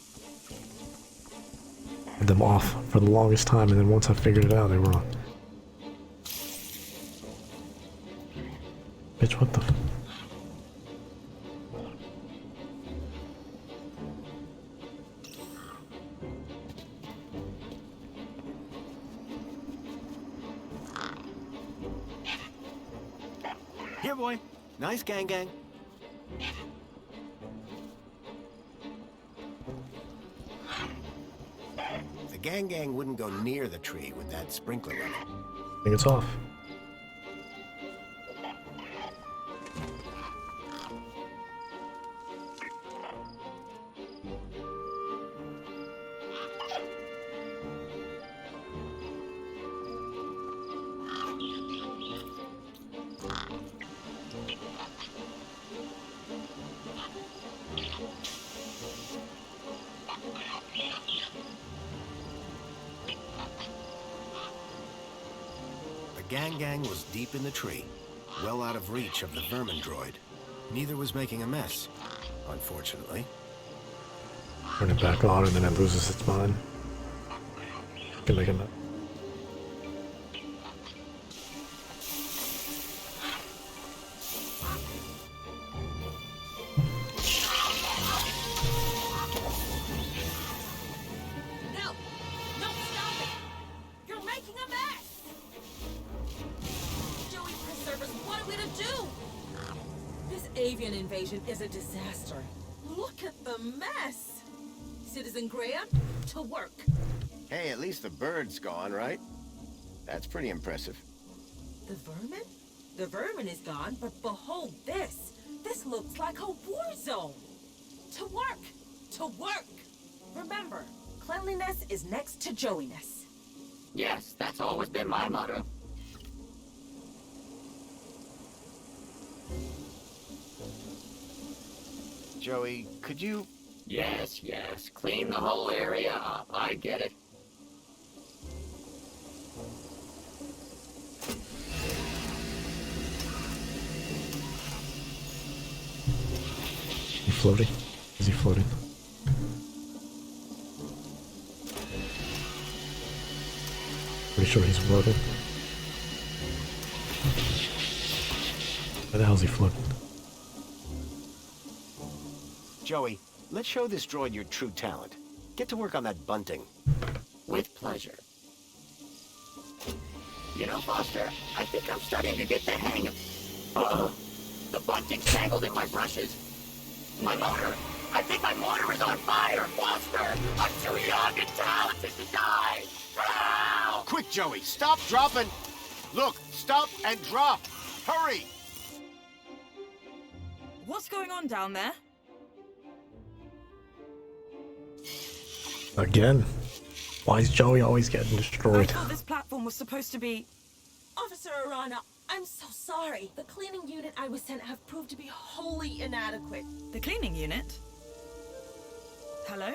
A: Had them off for the longest time, and then once I figured it out, they were on. Bitch, what the?
B: Here, boy. Nice gang. The gang wouldn't go near the tree with that sprinkler running.
A: I think it's off.
B: The gang was deep in the tree, well out of reach of the vermin droid. Neither was making a mess, unfortunately.
A: Turn it back on and then it loses its mind. Can make a mess.
K: No! No, stop it! You're making a mess! Joey Preservers, what are we to do? This avian invasion is a disaster. Look at the mess! Citizen Graham, to work.
B: Hey, at least the bird's gone, right? That's pretty impressive.
K: The vermin? The vermin is gone, but behold this! This looks like a war zone! To work! To work! Remember, cleanliness is next to Joey-ness.
D: Yes, that's always been my motto.
B: Joey, could you...
D: Yes, yes. Clean the whole area up. I get it.
A: Is he floating? Is he floating? Pretty sure he's floating. Where the hell is he floating?
B: Joey, let's show this droid your true talent. Get to work on that bunting.
D: With pleasure. You know, Foster, I think I'm starting to get the hang of... Uh-oh. The bunting's tangled in my brushes. My motor. I think my motor is on fire, Foster. I'm too young and talented to die. Help!
B: Quick, Joey, stop, drop, and... Look, stop and drop. Hurry!
K: What's going on down there?
A: Again? Why is Joey always getting
K: I
A: destroyed?
K: thought this platform was supposed to be... Officer Arana, I'm so sorry. The cleaning unit I was sent have proved to be wholly inadequate. The cleaning unit? Hello?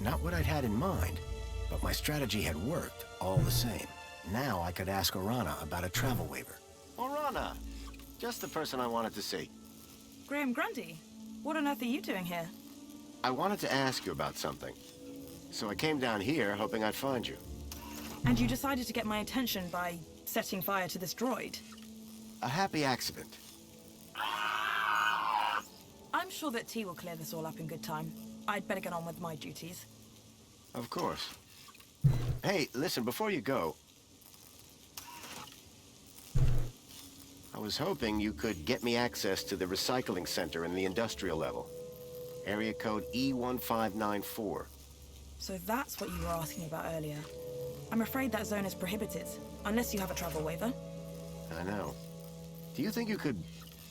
B: Not what I'd had in mind, but my strategy had worked all the same. Now I could ask Arana about a travel waiver. Arana! Just the person I wanted to see.
K: Graham Grundy, what on earth are you doing here?
B: I wanted to ask you about something. So I came down here hoping I'd find you.
K: And you decided to get my attention by setting fire to this droid?
B: A happy accident.
K: I'm sure that T will clear this all up in good time. I'd better get on with my duties.
B: Of course. Hey, listen, before you go... I was hoping you could get me access to the recycling center in the industrial level. Area code E1594.
K: So that's what you were asking about earlier. I'm afraid that zone is prohibited, unless you have a travel waiver.
B: I know. Do you think you could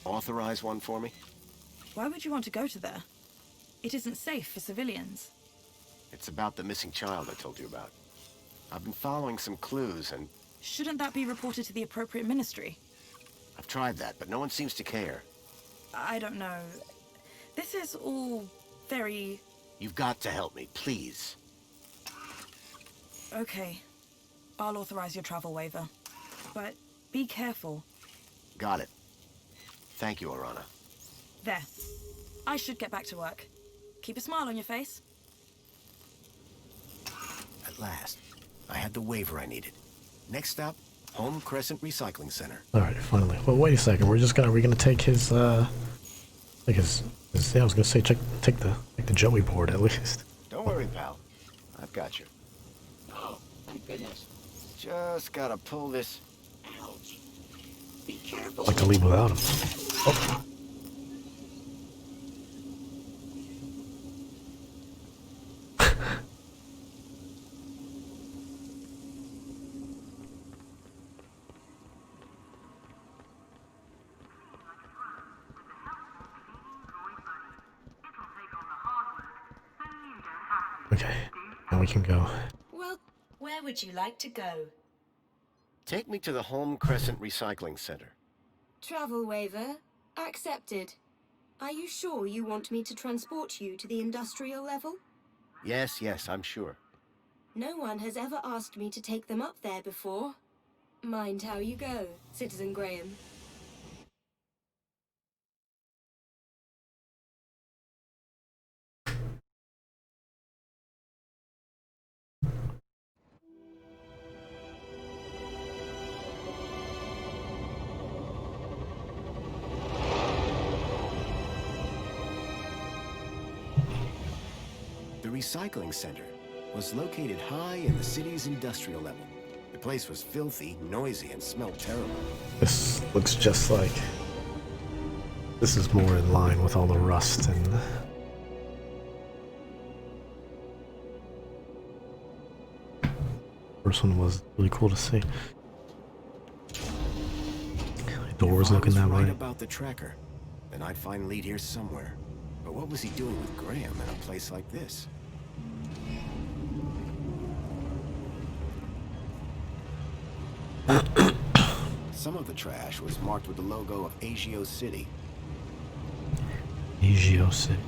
B: authorize one for me?
K: Why would you want to go to there? It isn't safe for civilians.
B: It's about the missing child I told you about. I've been following some clues and...
K: Shouldn't that be reported to the appropriate ministry?
B: I've tried that, but no one seems to care.
K: I don't know. This is all very...
B: You've got to help me, please.
K: Okay. I'll authorize your travel waiver. But be careful.
B: Got it. Thank you, Arana.
K: There. I should get back to work. Keep a smile on your face.
B: At last, I had the waiver I needed. Next stop, Home Crescent Recycling Center.
A: Alright, finally. Well, wait a second. We're gonna take his, yeah, I was gonna say, take the Joey board at least.
B: Don't worry, pal. I've got you.
D: Oh, thank goodness.
B: Just gotta pull this...
D: Ouch. Be careful.
A: I'd like to leave without him. Oh. Okay, now we can go.
F: Well, where would you like to go?
B: Take me to the Home Crescent Recycling Center.
H: Travel waiver accepted. Are you sure you want me to transport you to the industrial level?
B: Yes, I'm sure.
H: No one has ever asked me to take them up there before. Mind how you go, Citizen Graham.
B: The recycling center was located high in the city's industrial level. The place was filthy, noisy, and smelled terrible.
A: This looks just like... This is more in line with all the rust and... First one was really cool to see. Doors looking that way.
B: If I was right about the tracker, then I'd find Lead here somewhere. But what was he doing with Graham in a place like this? Some of the trash was marked with the logo of Agio City.
A: Agio City.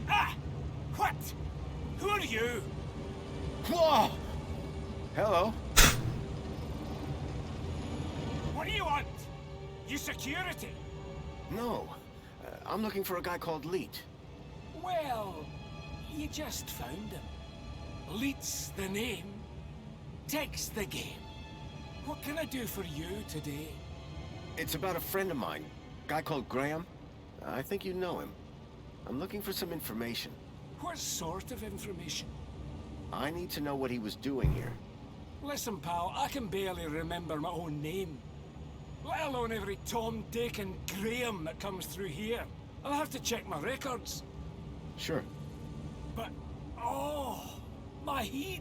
L: Ah! What? Who are you?
B: Whoa! Hello.
L: What do you want? You security?
B: No. I'm looking for a guy called Leet.
L: Well, you just found him. Leet's the name. Tech's the game. What can I do for you today?
B: It's about a friend of mine. A guy called Graham. I think you know him. I'm looking for some information.
L: What sort of information?
B: I need to know what he was doing here.
L: Listen, pal, I can barely remember my own name. Let alone every Tom, Dick, and Graham that comes through here. I'll have to check my records.
B: Sure.
L: But, oh, my head.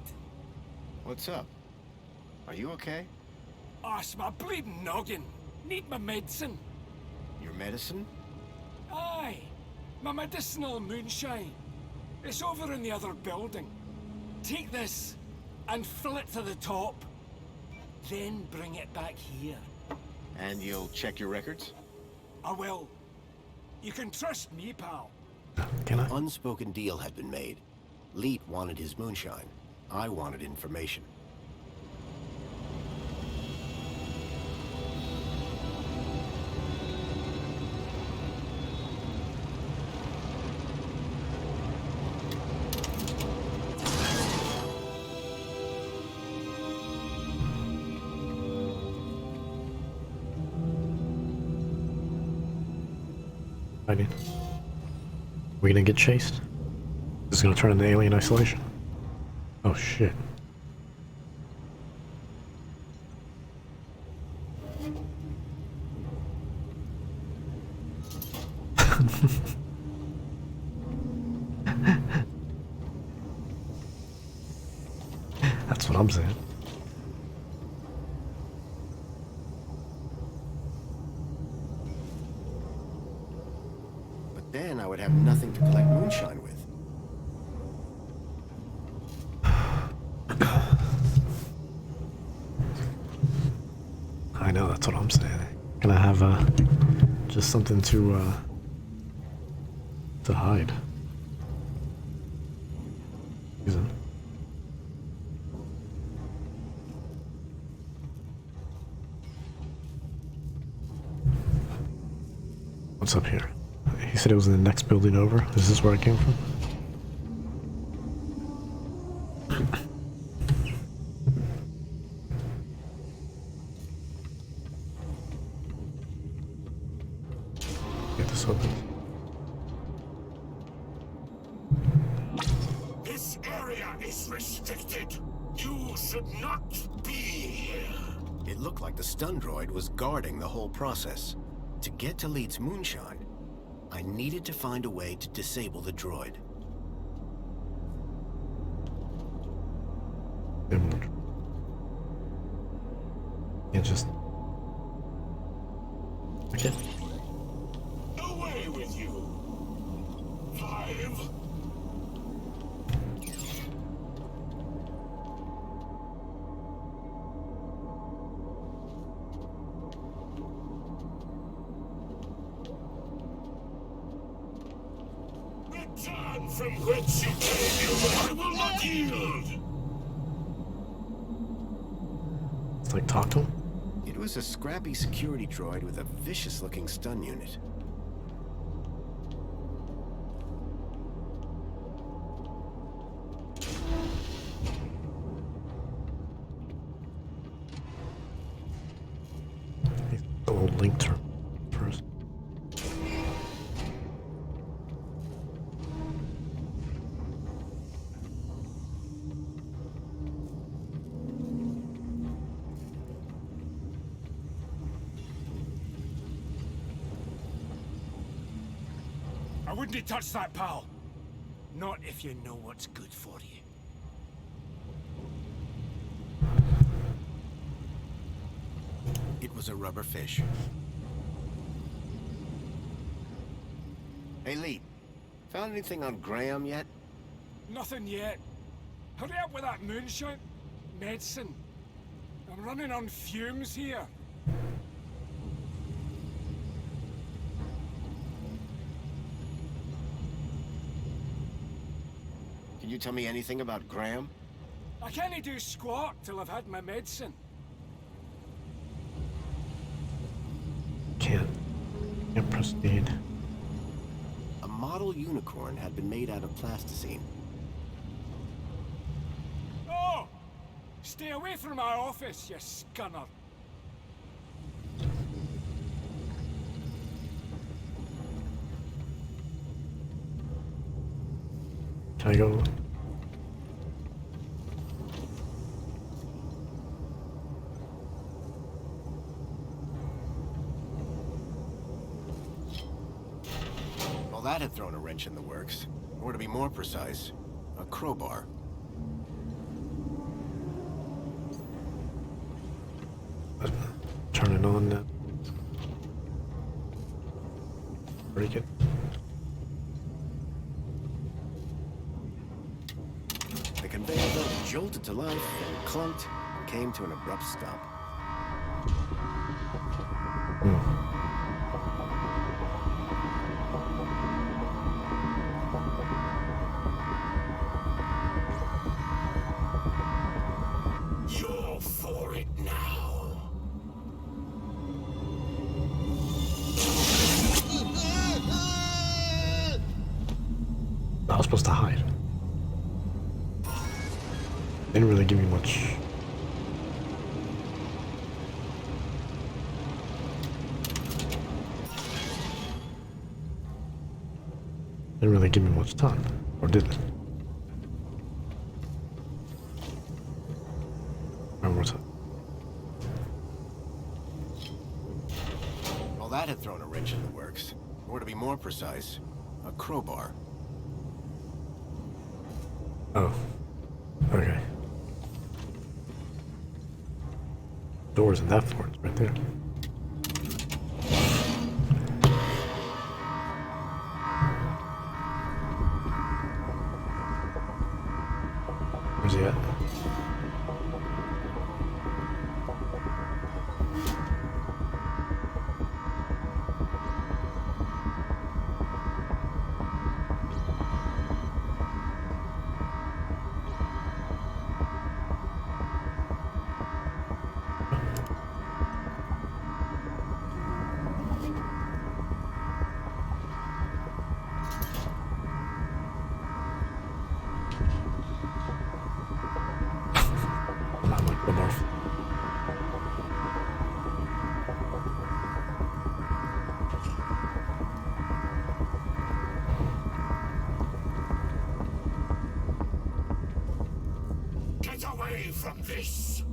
B: What's up? Are you okay?
L: Oh, it's my bleeding noggin. Need my medicine.
B: Your medicine?
L: Aye, my medicinal moonshine. It's over in the other building. Take this and fill it to the top. Then bring it back here.
B: And you'll check your records?
L: I will. You can trust me, pal.
A: Can I?
B: An unspoken deal had been made. Leet wanted his moonshine. I wanted information.
A: Hiding. We gonna get chased? This is gonna turn into Alien Isolation. Oh shit. That's what I'm saying.
B: But then I would have nothing to collect moonshine with.
A: I know, that's what I'm saying. Can I have just something to hide? Reason. What's up here? He said it was in the next building over. Is this where I came from? Get this open.
L: This area is restricted. You should not be here.
B: It looked like the stun droid was guarding the whole process. To get to Leet's moonshine, I needed to find a way to disable the droid.
A: Can't just... Okay.
L: Away with you. survive. Return from whence you came, I will not yield.
A: It's like, talk to him?
B: It was a scrappy security droid with a vicious-looking stun unit.
A: The little link term first.
L: I wouldn't touch that, pal. Not if you know what's good for you.
B: It was a rubber fish. Hey, Lee. Found anything on Graham yet?
L: Nothing yet. Hurry up with that moonshine. Medicine. I'm running on fumes here.
B: Can you tell me anything about Graham?
L: I can't do squat till I've had my medicine.
A: Can't proceed.
B: A model unicorn had been made out of plasticine.
L: Oh! Stay away from my office, you scunner.
A: Can I go?
B: Well, that had thrown a wrench in the works. Or to be more precise, a crowbar.
A: Turn it on now. Break it.
B: The conveyor belt jolted to life, then clunked, and came to an abrupt stop.
L: You're for it now.
A: I was supposed to hide. Didn't really give me much. Didn't really give me much time, or did it? One more time.
B: Well, that had thrown a wrench in the works. Or to be more precise, a crowbar.
A: Oh. Okay. Doors in that floor, it's right there. Where's he at?
L: Get away from this!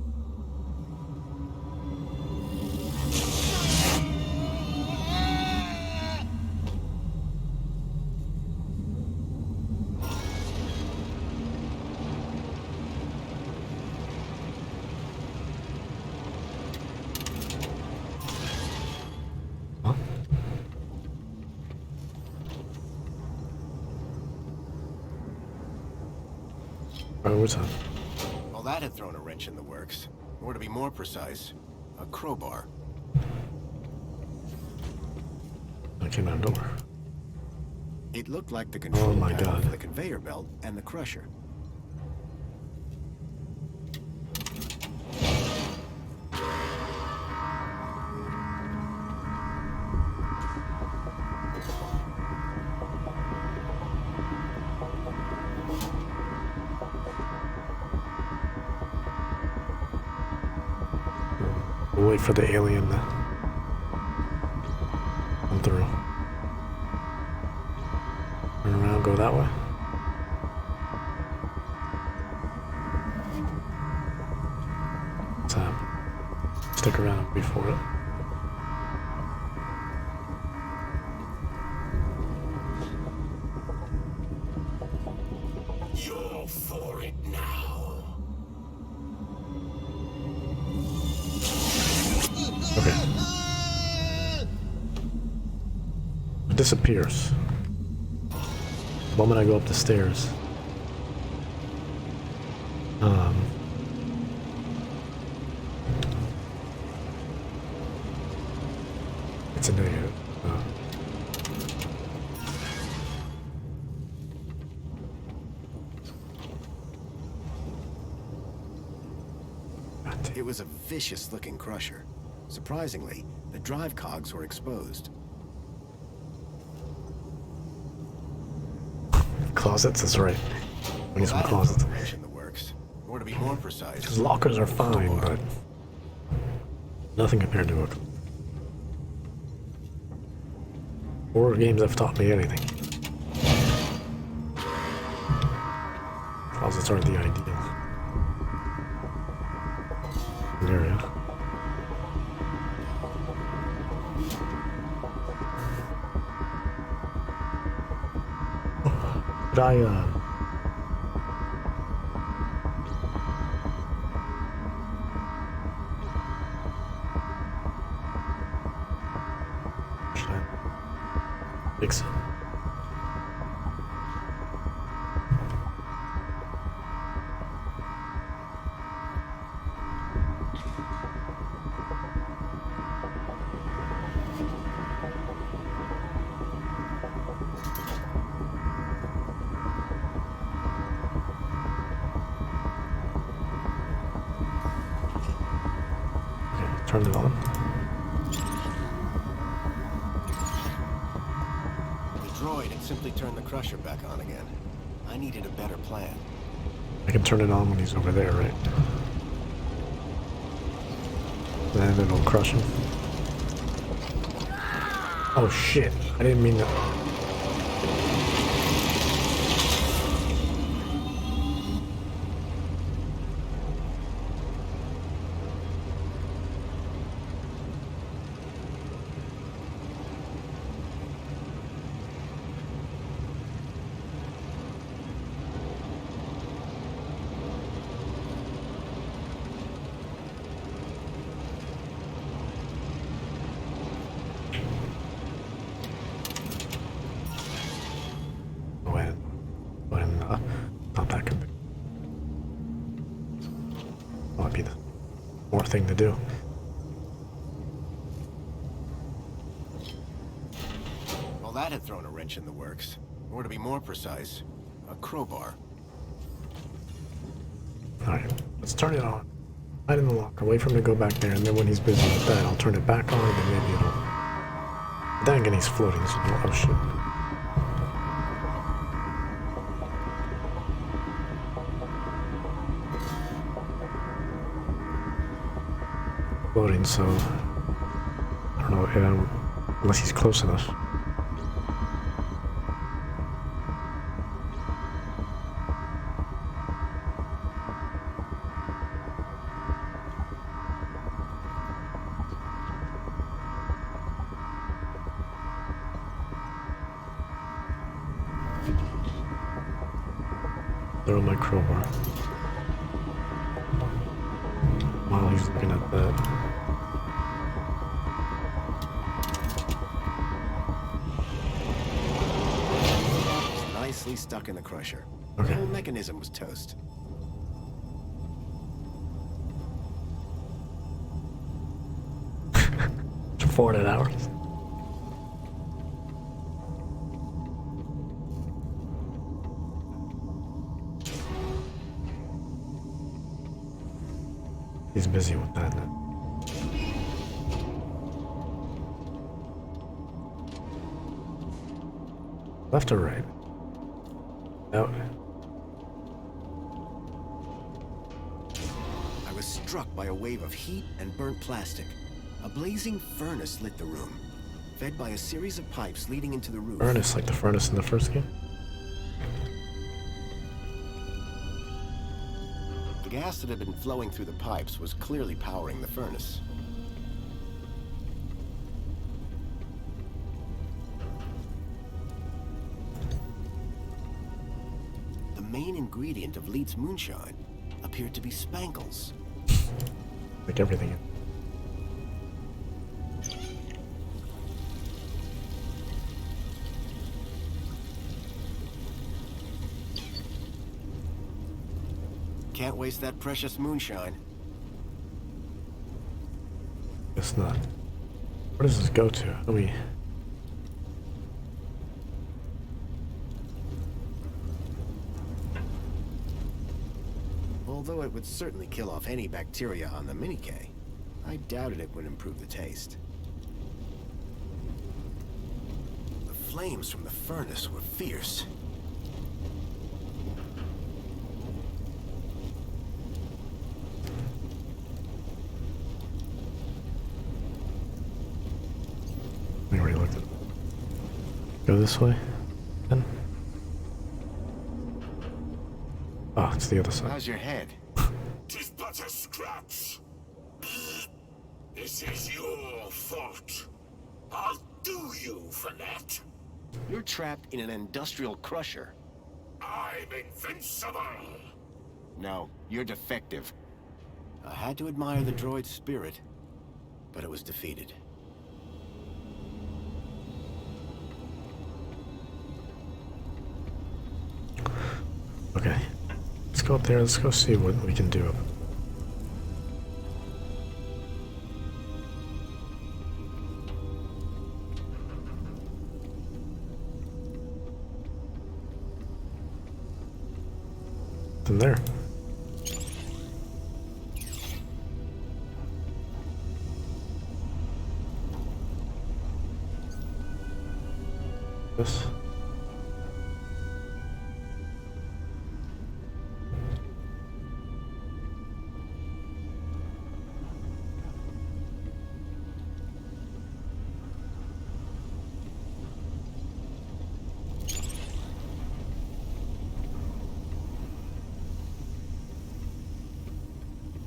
A: Alright, what's up?
B: Well, that had thrown a wrench in the works. Or to be more precise, a crowbar.
A: I came out of door.
B: It looked like the control
A: my
B: panel
A: God.
B: for the conveyor belt and the crusher.
A: We'll wait for the alien to come through. Turn around, go that way. What's happening? Stick around before it.
L: You're for it now.
A: Okay. It disappears. The moment I go up the stairs. It's a negative.
B: It was a vicious-looking crusher. Surprisingly, the drive cogs were exposed.
A: Closets, that's right. We need some closets.
B: In the works. Or to be more precise,
A: Because lockers are fine, but nothing compared to a horror games have taught me anything. Closets aren't the ideal area. But should I fix it? Turn it on.
B: the droid had simply turned the crusher back on again. I needed a better plan.
A: I can turn it on when he's over there, right? Then it'll crush him. Oh shit, I didn't mean to. Not that could be. Might be the more thing to do.
B: Well, that had thrown a wrench in the works. Or to be more precise, a crowbar.
A: Alright, let's turn it on. Hide in the locker, wait for him to go back there, and then when he's busy with that, I'll turn it back on, and then maybe it'll... Then again, he's floating, so oh shit. Floating, so I don't know, unless he's close enough. Throw my crowbar while he's looking at that.
B: Nicely stuck in the crusher.
A: Okay.
B: The whole mechanism was toast.
A: 400 hours. He's busy with that now. Left or right? Out.
B: I was struck by a wave of heat and burnt plastic. A blazing furnace lit the room, fed by a series of pipes leading into the roof.
A: Furnace, like the furnace in the first game?
B: The gas that had been flowing through the pipes was clearly powering the furnace. The main ingredient of Leeds moonshine appeared to be spangles.
A: Like everything.
B: Can't waste that precious moonshine.
A: Guess not. Where does this go to? How do we...
B: Although it would certainly kill off any bacteria on the Mini-K, I doubted it would improve the taste. The flames from the furnace were fierce.
A: We already looked at it. Go this way, then? Oh, it's the other side.
B: How's your head?
L: 'Tis but a scratch. This is your fault. I'll do you for that.
B: You're trapped in an industrial crusher.
L: I'm invincible.
B: No, you're defective. I had to admire the droid's spirit, but it was defeated.
A: Okay. Let's go up there. Let's go see what we can do. In there. This.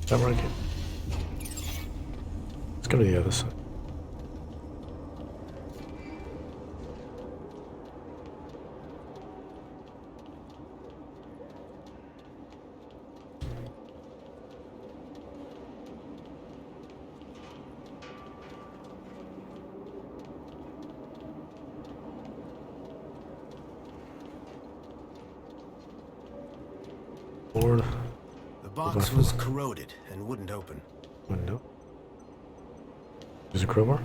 A: That right here. Let's go to the other side. Lord.
B: The box was corroded and wouldn't open.
A: Window. There's a crowbar.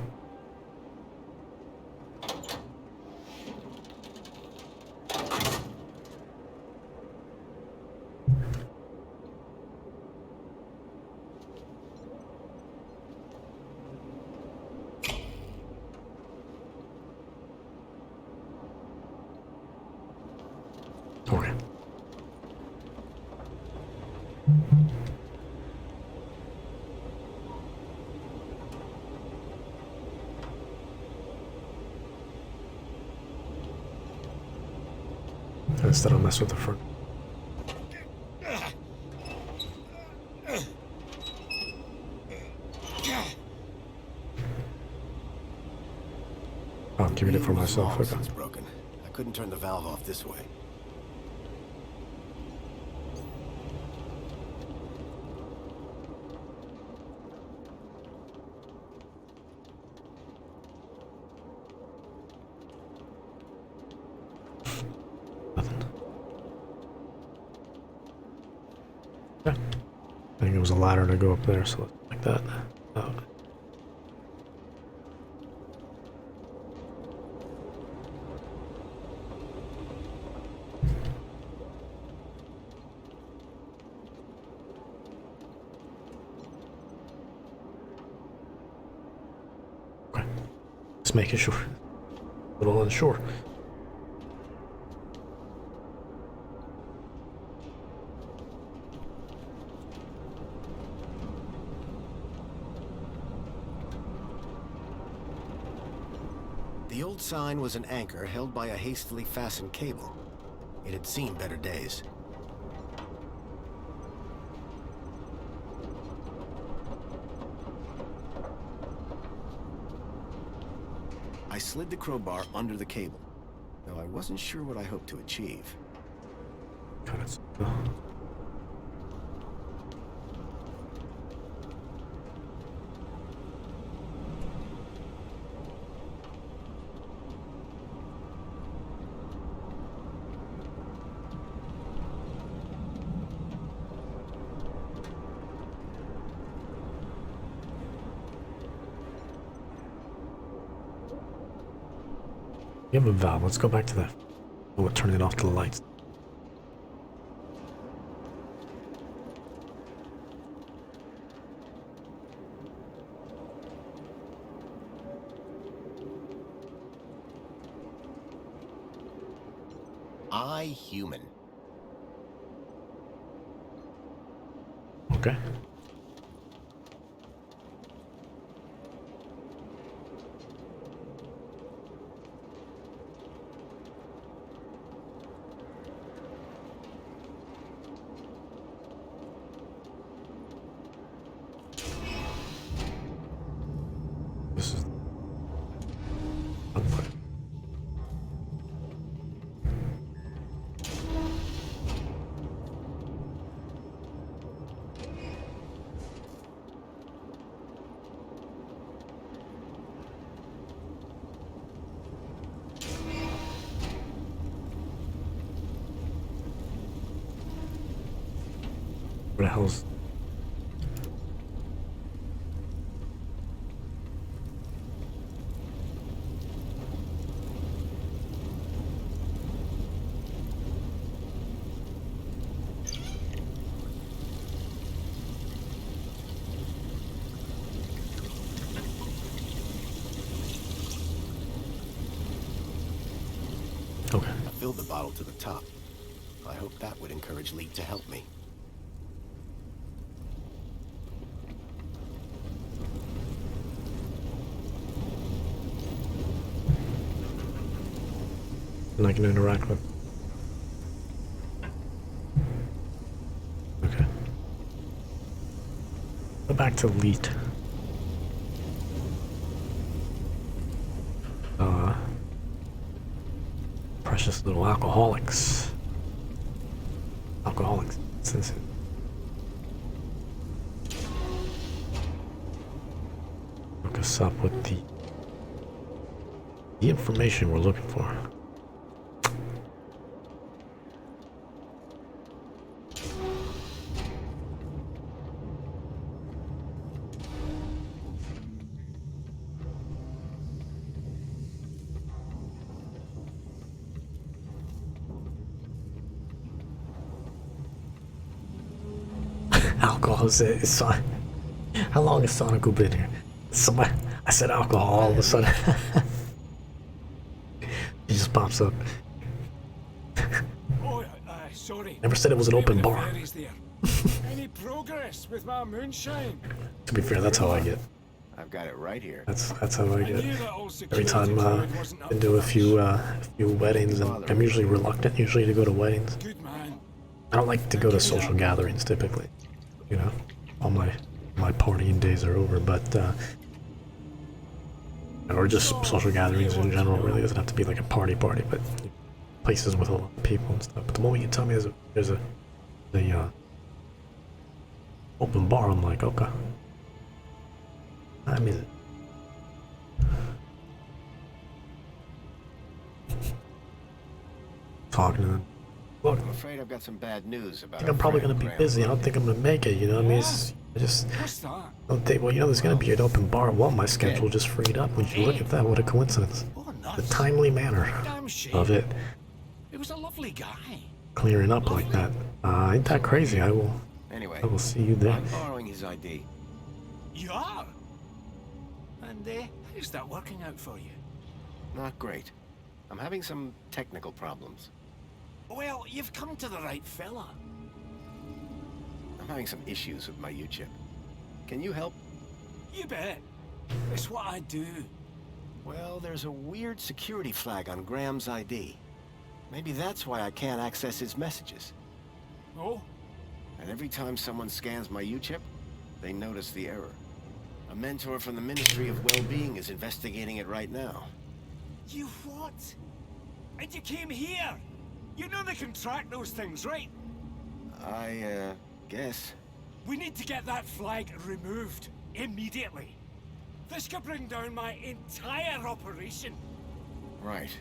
A: Okay. Instead I'll mess with the front. Oh, I'm keeping it for myself. Okay.
B: It's broken. I couldn't turn the valve off this way.
A: I think it was a ladder to go up there, so like that. Just making sure. A little unsure.
B: The old sign was an anchor held by a hastily fastened cable. It had seen better days. I slid the crowbar under the cable, though I wasn't sure what I hoped to achieve.
A: You have a valve. Let's go back to that. Oh, turn it off to the lights.
B: I human.
A: Okay. This is unput. What the hell's... Okay.
B: I filled the bottle to the top. I hoped that would encourage Lee to help me.
A: And I can interact with. Okay. Go back to Leet. Precious little alcoholics. Alcoholics. Hook us up with the information we're looking for. Alcohol is Sonic. How long has Sonic been here? Somebody, I said alcohol all of a sudden. He just pops up.
L: Oh, sorry.
A: Never said it was an open bar.
L: Any progress with my moonshine?
A: To be fair, that's how I get.
B: I've got it right here.
A: That's how I get. Every time I've been to a few weddings, and I'm usually reluctant to go to weddings. I don't like to go to social gatherings typically. You know, all my partying days are over, but or just social gatherings in general. Really doesn't have to be like a party, but places with a lot of people and stuff. But the moment you tell me there's a open bar, I'm like, okay. I mean, talking to them. Look,
B: I'm afraid I've got some bad news about.
A: I think I'm probably gonna be busy. I don't think I'm gonna make it. You know what I mean? I just don't think. Well, you know, there's gonna be an open bar. Well, my schedule just freed up. Would you look at that? What a coincidence! The timely manner of it.
L: It was a lovely guy.
A: Clearing up like that. Ain't that crazy? I will see you there.
B: I'm borrowing his ID.
L: You are? And how's that working out for you?
B: Not great. I'm having some technical problems.
L: Well, you've come to the right fella.
B: I'm having some issues with my U-chip. Can you help?
L: You bet. It's what I do.
B: Well, there's a weird security flag on Graham's ID. Maybe that's why I can't access his messages.
L: Oh?
B: And every time someone scans my U-chip, they notice the error. A mentor from the Ministry of Well-Being is investigating it right now.
L: You what? And you came here? You know they can track those things, right?
B: I guess.
L: We need to get that flag removed. Immediately. This could bring down my entire operation.
B: Right.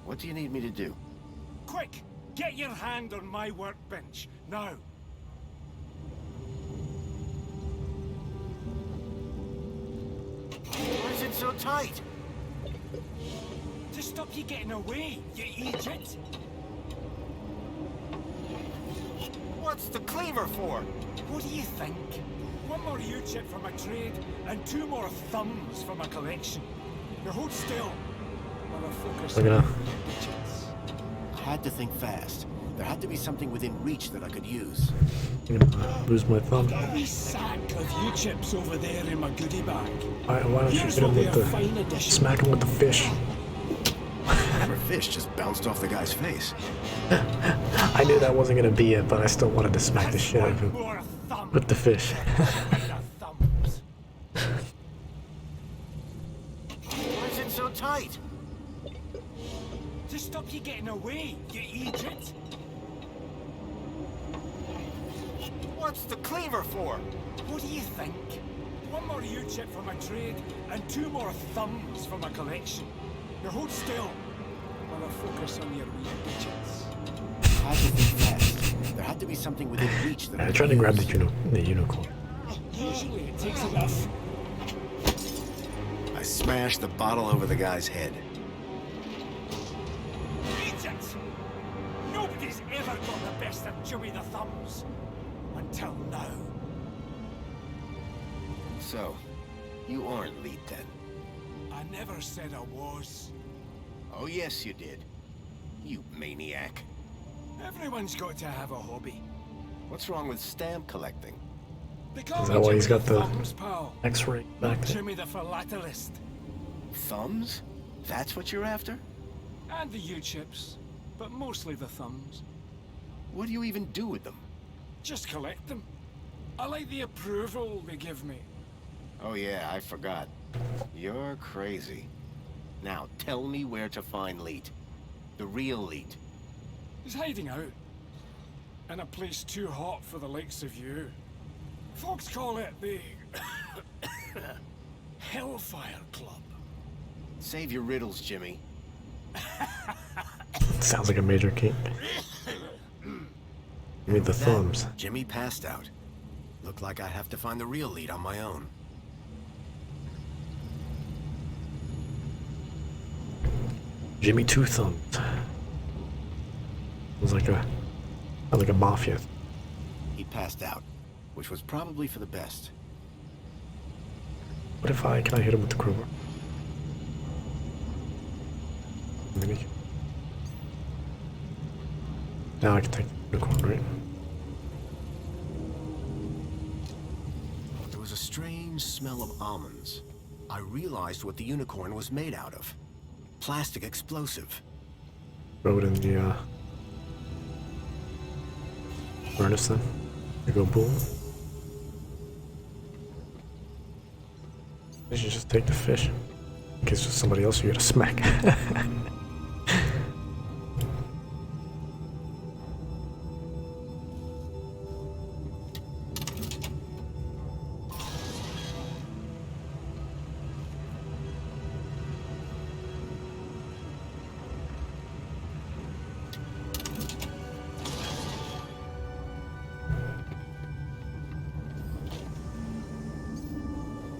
B: What do you need me to do?
L: Quick! Get your hand on my workbench. Now.
B: Why is it so tight?
L: To stop you getting away, you idiot!
B: What's the cleaver for?
L: What do you think? One more U-chip for my trade, and 2 more thumbs for my collection. Now hold still, while I focus on the digits.
B: I had to think fast. There had to be something within reach that I could use.
A: I'm gonna lose my thumb.
L: A wee sack of U-chips over there in my goodie bag.
A: Why don't you hit him with the... Smack him with the fish.
B: Our fish just bounced off the guy's face.
A: I knew that wasn't gonna be it, but I still wanted to smack the shit out of him. With the fish.
B: Why is it so tight?
L: To stop you getting away, you idiot!
B: What's the cleaver for?
L: What do you think? One more U-chip for my trade, and 2 more thumbs for my collection. Now hold still, while I focus on your wee digits.
B: I had to think fast. There had to be something within reach that
A: I tried to grab the unicorn.
L: Usually it takes enough.
B: I smashed the bottle over the guy's head.
L: Idiots! Nobody's ever got the best of Joey the Thumbs. Until now.
B: So, you aren't lead then?
L: I never said I was.
B: Oh yes you did. You maniac.
L: Everyone's got to have a hobby.
B: What's wrong with stamp collecting?
A: Is that why he's got the
L: Thumbs, pal.
A: X-ray back there?
L: Jimmy the philatelist.
B: Thumbs? That's what you're after?
L: And the U-chips. But mostly the thumbs.
B: What do you even do with them?
L: Just collect them. I like the approval they give me.
B: Oh yeah, I forgot. You're crazy. Now, tell me where to find Leet. The real Leet.
L: He's hiding out. In a place too hot for the likes of you. Folks call it the... Hellfire Club.
B: Save your riddles, Jimmy.
A: Sounds like a major kink. Give me the thumbs.
B: Jimmy passed out. Looked like I'd have to find the real Leet on my own.
A: Jimmy Two Thumbs. Sounds like a mafia.
B: He passed out, which was probably for the best.
A: What if can I hit him with the crowbar? Maybe. Now I can take the unicorn, right?
B: There was a strange smell of almonds. I realized what the unicorn was made out of. Plastic explosive.
A: Throw it in the furnace then. They go boom. You should just take the fish. In case there's somebody else you gotta smack.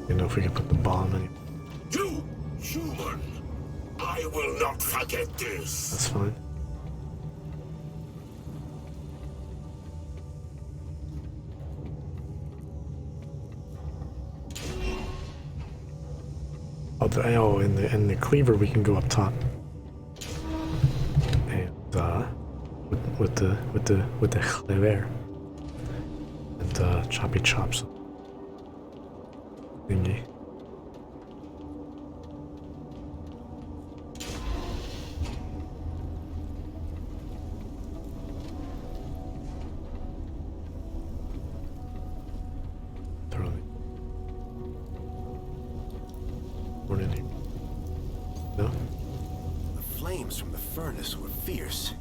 A: You know if we can put the bomb in.
M: You human! I will not forget this!
A: That's fine. Oh, in the cleaver we can go up top. And with the cleaver and choppy chops thingy. No?
B: The flames from the furnace were fierce.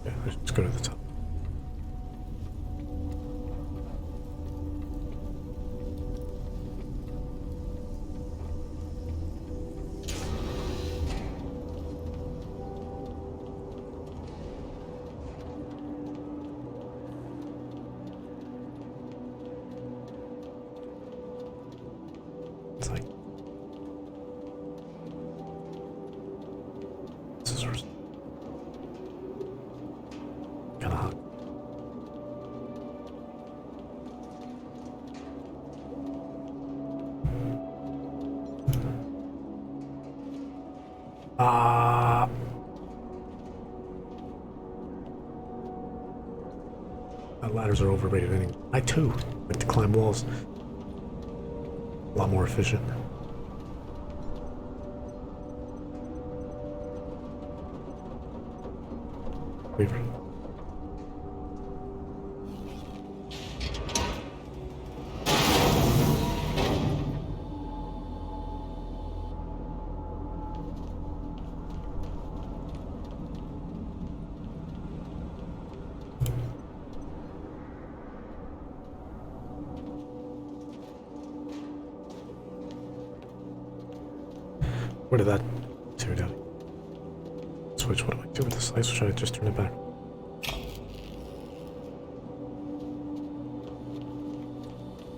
A: Yeah, let's go to the top. It's like scissors. Kinda hot. Ladders are overrated anyway. I too like to climb walls. A lot more efficient. Weaver. Where did that two down? Switch, what do I do with the slice, or should I just turn it back?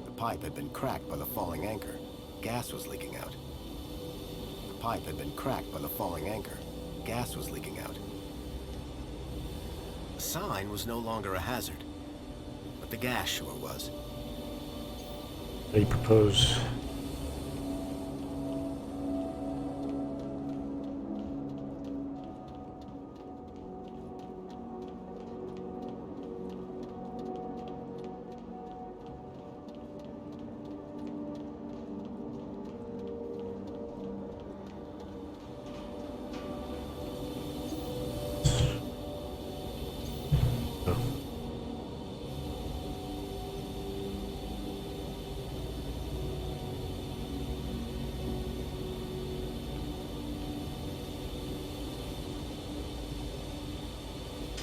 B: The pipe had been cracked by the falling anchor. Gas was leaking out. The pipe had been cracked by the falling anchor. Gas was leaking out. The sign was no longer a hazard, but the gas sure was.
A: How do you propose?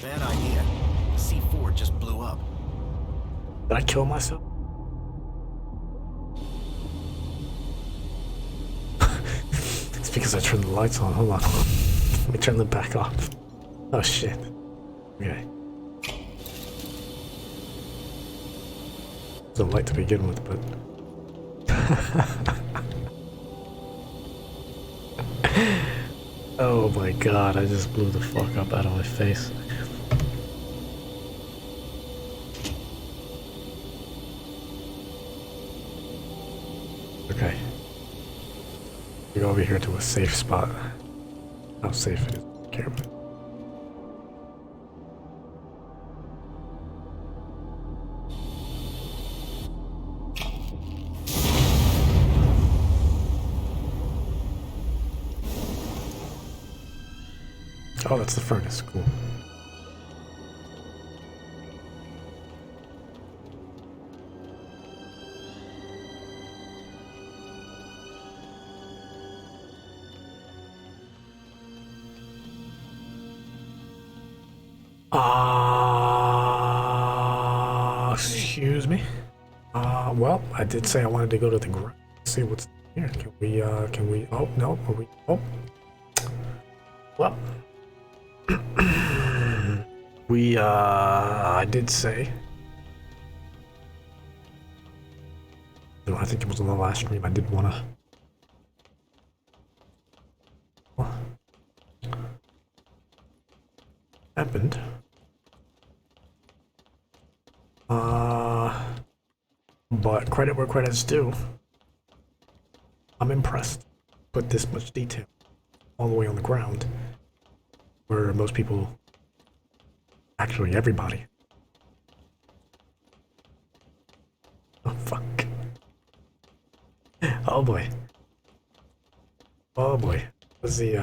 B: Bad idea. The C4 just blew up.
A: Did I kill myself? It's because I turned the lights on. Hold on. Let me turn them back off. Oh shit. Okay. There's a light to begin with, but... Oh my god, I just blew the fuck up out of my face. Okay. We go over here to a safe spot. How safe it is, I don't care about. Oh, that's the furnace. Cool. Excuse me. Well, I did say I wanted to go to the ground. See what's here. Can we, oh, no, are we, oh. Well. I did say. I think it was on the last stream, I did wanna. What happened? But credit where credit's due. I'm impressed. put this much detail all the way on the ground, where most people, actually everybody. Oh fuck. Oh boy. Oh boy. What's the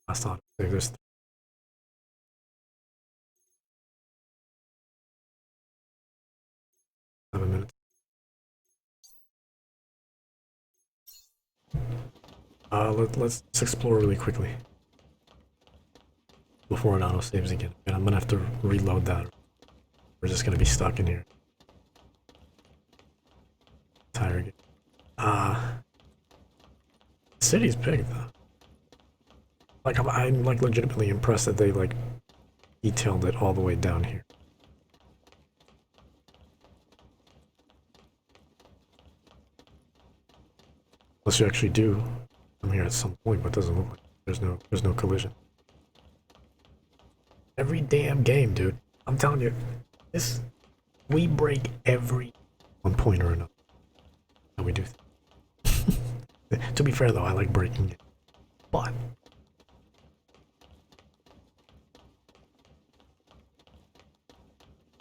A: last thought? There's 7 minutes. Let's explore really quickly before it auto saves again. And I'm gonna have to reload that. We're just gonna be stuck in here. Tired. The city's big though. Like I'm like legitimately impressed that they like detailed it all the way down here. Unless you actually do come here at some point, but it doesn't look like there's no collision. Every damn game, dude. I'm telling you, we break every one point or another. How we do things. To be fair though, I like breaking it. But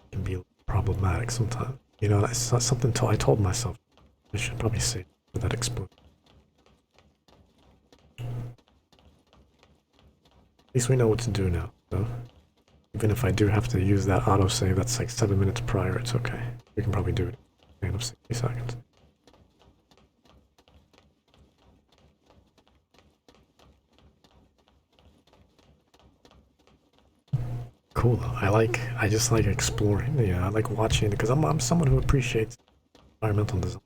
A: it can be problematic sometimes. You know, that's something I told myself. I should probably say for that explosion. At least we know what to do now, so even if I do have to use that autosave that's like 7 minutes prior, it's okay. We can probably do it in of 60 seconds. Cool though. I just like exploring. Yeah, I like watching it because I'm someone who appreciates environmental design.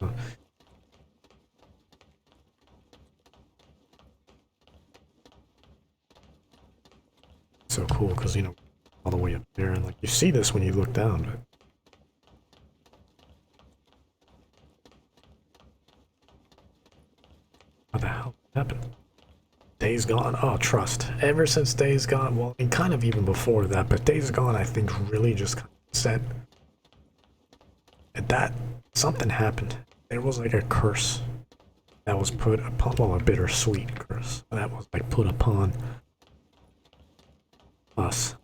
A: So, so cool because you know all the way up there and like you see this when you look down, but what the hell happened? Days Gone, oh trust. Ever since Days Gone, well, and kind of even before that, but Days Gone I think really just kind of set that something happened. There was like a curse that was put upon, well, a bittersweet curse that was like put upon us.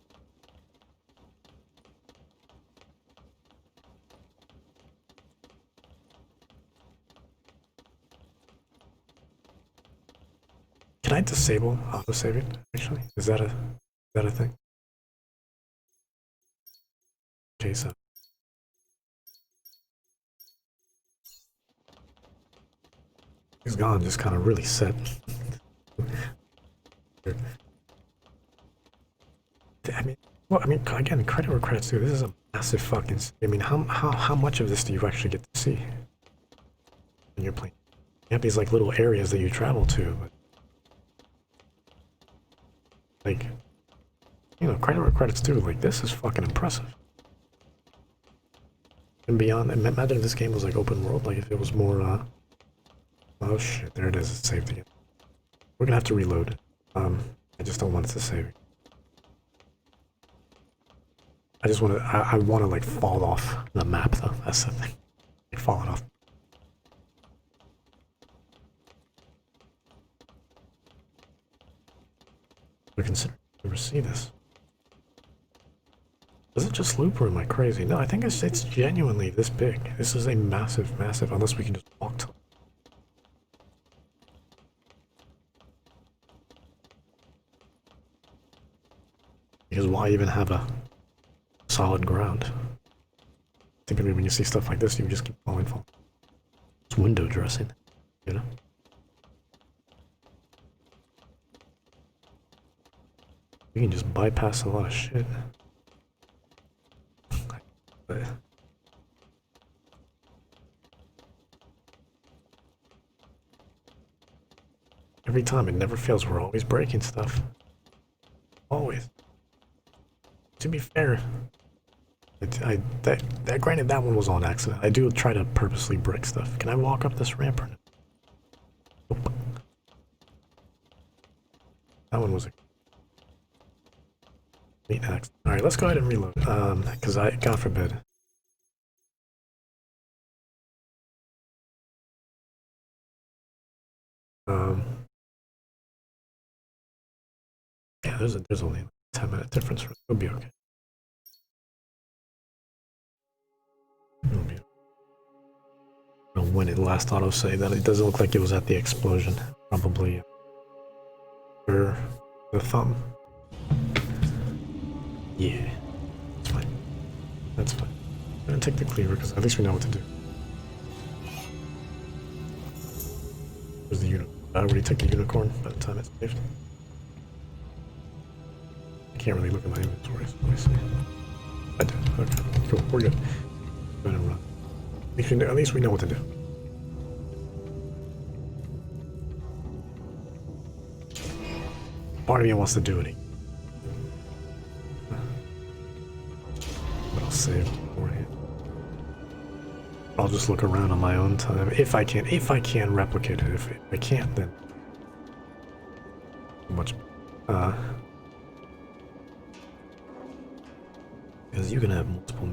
A: Can I disable autosaving, actually? Is that a thing? Okay, so. He's gone, just kind of really set. I mean, again, credit where credit's due. This is a massive fucking. I mean, how much of this do you actually get to see when you're playing? You have these like little areas that you travel to, but like, you know, credit where credit's due. Like, this is fucking impressive. And beyond, imagine if this game was like open world. Like, if it was more. Oh shit! There it is. It's saved again. We're gonna have to reload it. I just don't want it to save. I just want to. I want to like fall off the map though. That's the thing. Like falling off. We consider ever see this. Does it just loop or am I crazy? No, I think it's genuinely this big. This is a massive. Unless we can just walk to. Because why even have a solid ground? Think of it when you see stuff like this, you just keep falling. It's window dressing, you know? You can just bypass a lot of shit. Every time, it never fails. We're always breaking stuff. Always. To be fair, granted that one was on accident. I do try to purposely break stuff. Can I walk up this ramp or no? Nope. That one was a... Meat axe. Alright, let's go ahead and reload. Because God forbid. Yeah, there's only a 10-minute difference. It'll be okay. It'll be okay. I don't know when it last autosave that. It doesn't look like it was at the explosion. Probably for the thumb. Yeah, that's fine. That's fine. I'm gonna take the cleaver because at least we know what to do. Where's the unicorn? I already took the unicorn by the time it's saved. I can't really look at my inventory, so let me see. I did. Okay, cool. We're good. Go ahead and run. At least we know what to do. Part of me wants to do it. But I'll save beforehand. I'll just look around on my own time if I can replicate it. If I can't, then much. Because you can have multiple.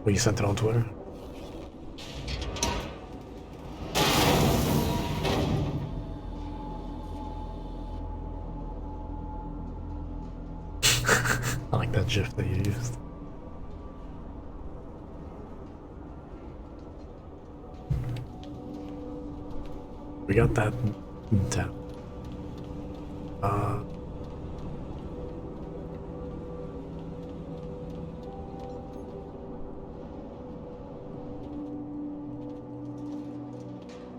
A: Well, you sent it on Twitter? I like that GIF that you used. We got that down.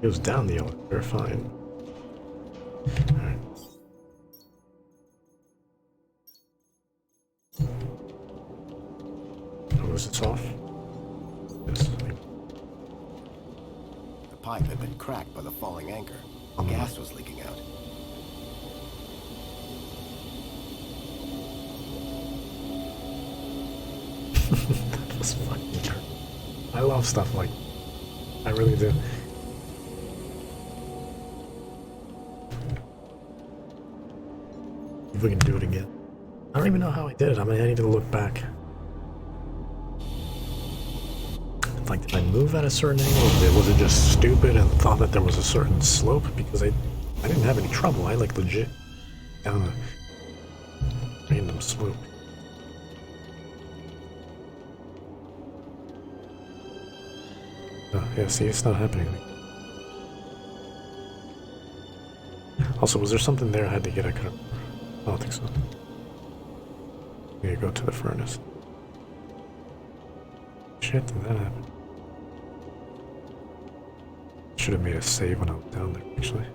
A: It goes down the elevator, fine. Alright. Oh, is it off? Yes.
B: The pipe had been cracked by the falling anchor. Gas was leaking out.
A: That was fucking great. I love stuff like that. I really do. If we can do it again. I don't even know how I did it. I mean, I need to look back. Like, did I move at a certain angle? Was it just stupid and thought that there was a certain slope? Because I didn't have any trouble. I like legit down a random slope. Oh, yeah, see, it's not happening. Also, was there something there I had to get? I couldn't. I don't think so. Maybe go to the furnace. Shit, did that happen? Should have made a save when I was down there, actually.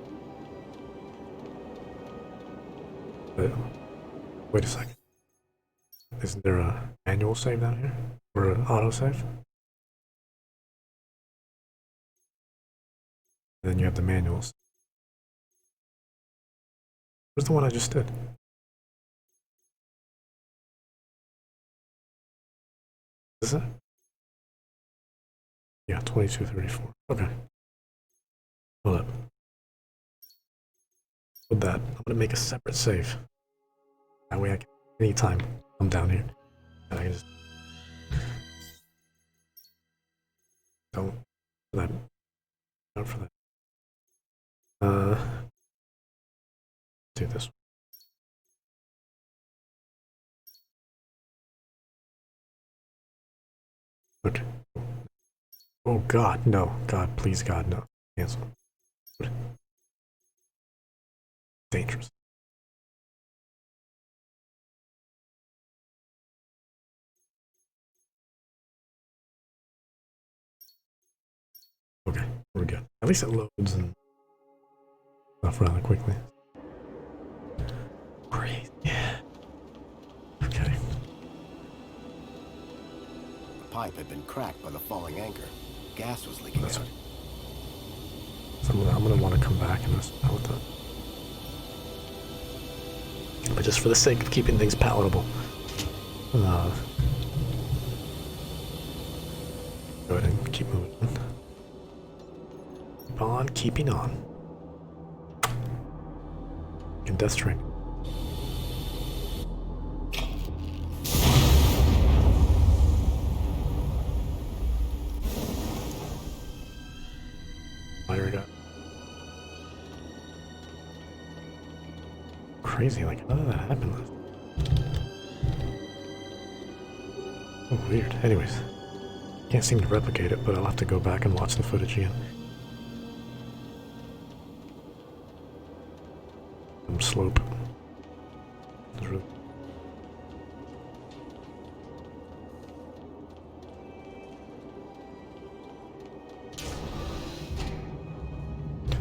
A: But, wait a second. Isn't there a manual save down here? Or an auto save? And then you have the manuals. Where's the one I just did? Is it? Yeah, 2234. Okay. Hold up. With that, I'm gonna make a separate save. That way I can, anytime I'm down here, and I can just don't for that. Not for that. Do this one. Okay. Oh God, no. God, please, God, no. Cancel. Dangerous. Okay, we're good. At least it loads and stuff rather quickly. Great. Yeah. Okay.
B: The pipe had been cracked by the falling anchor. Gas was leaking out.
A: So I'm gonna want to come back and mess with that. But just for the sake of keeping things palatable, go ahead and keep moving. Keep on keeping on. And Death Train. Fire it up. Crazy, like how did that happen last? Oh, weird. Anyways, can't seem to replicate it, but I'll have to go back and watch the footage again. Some slope. It's really...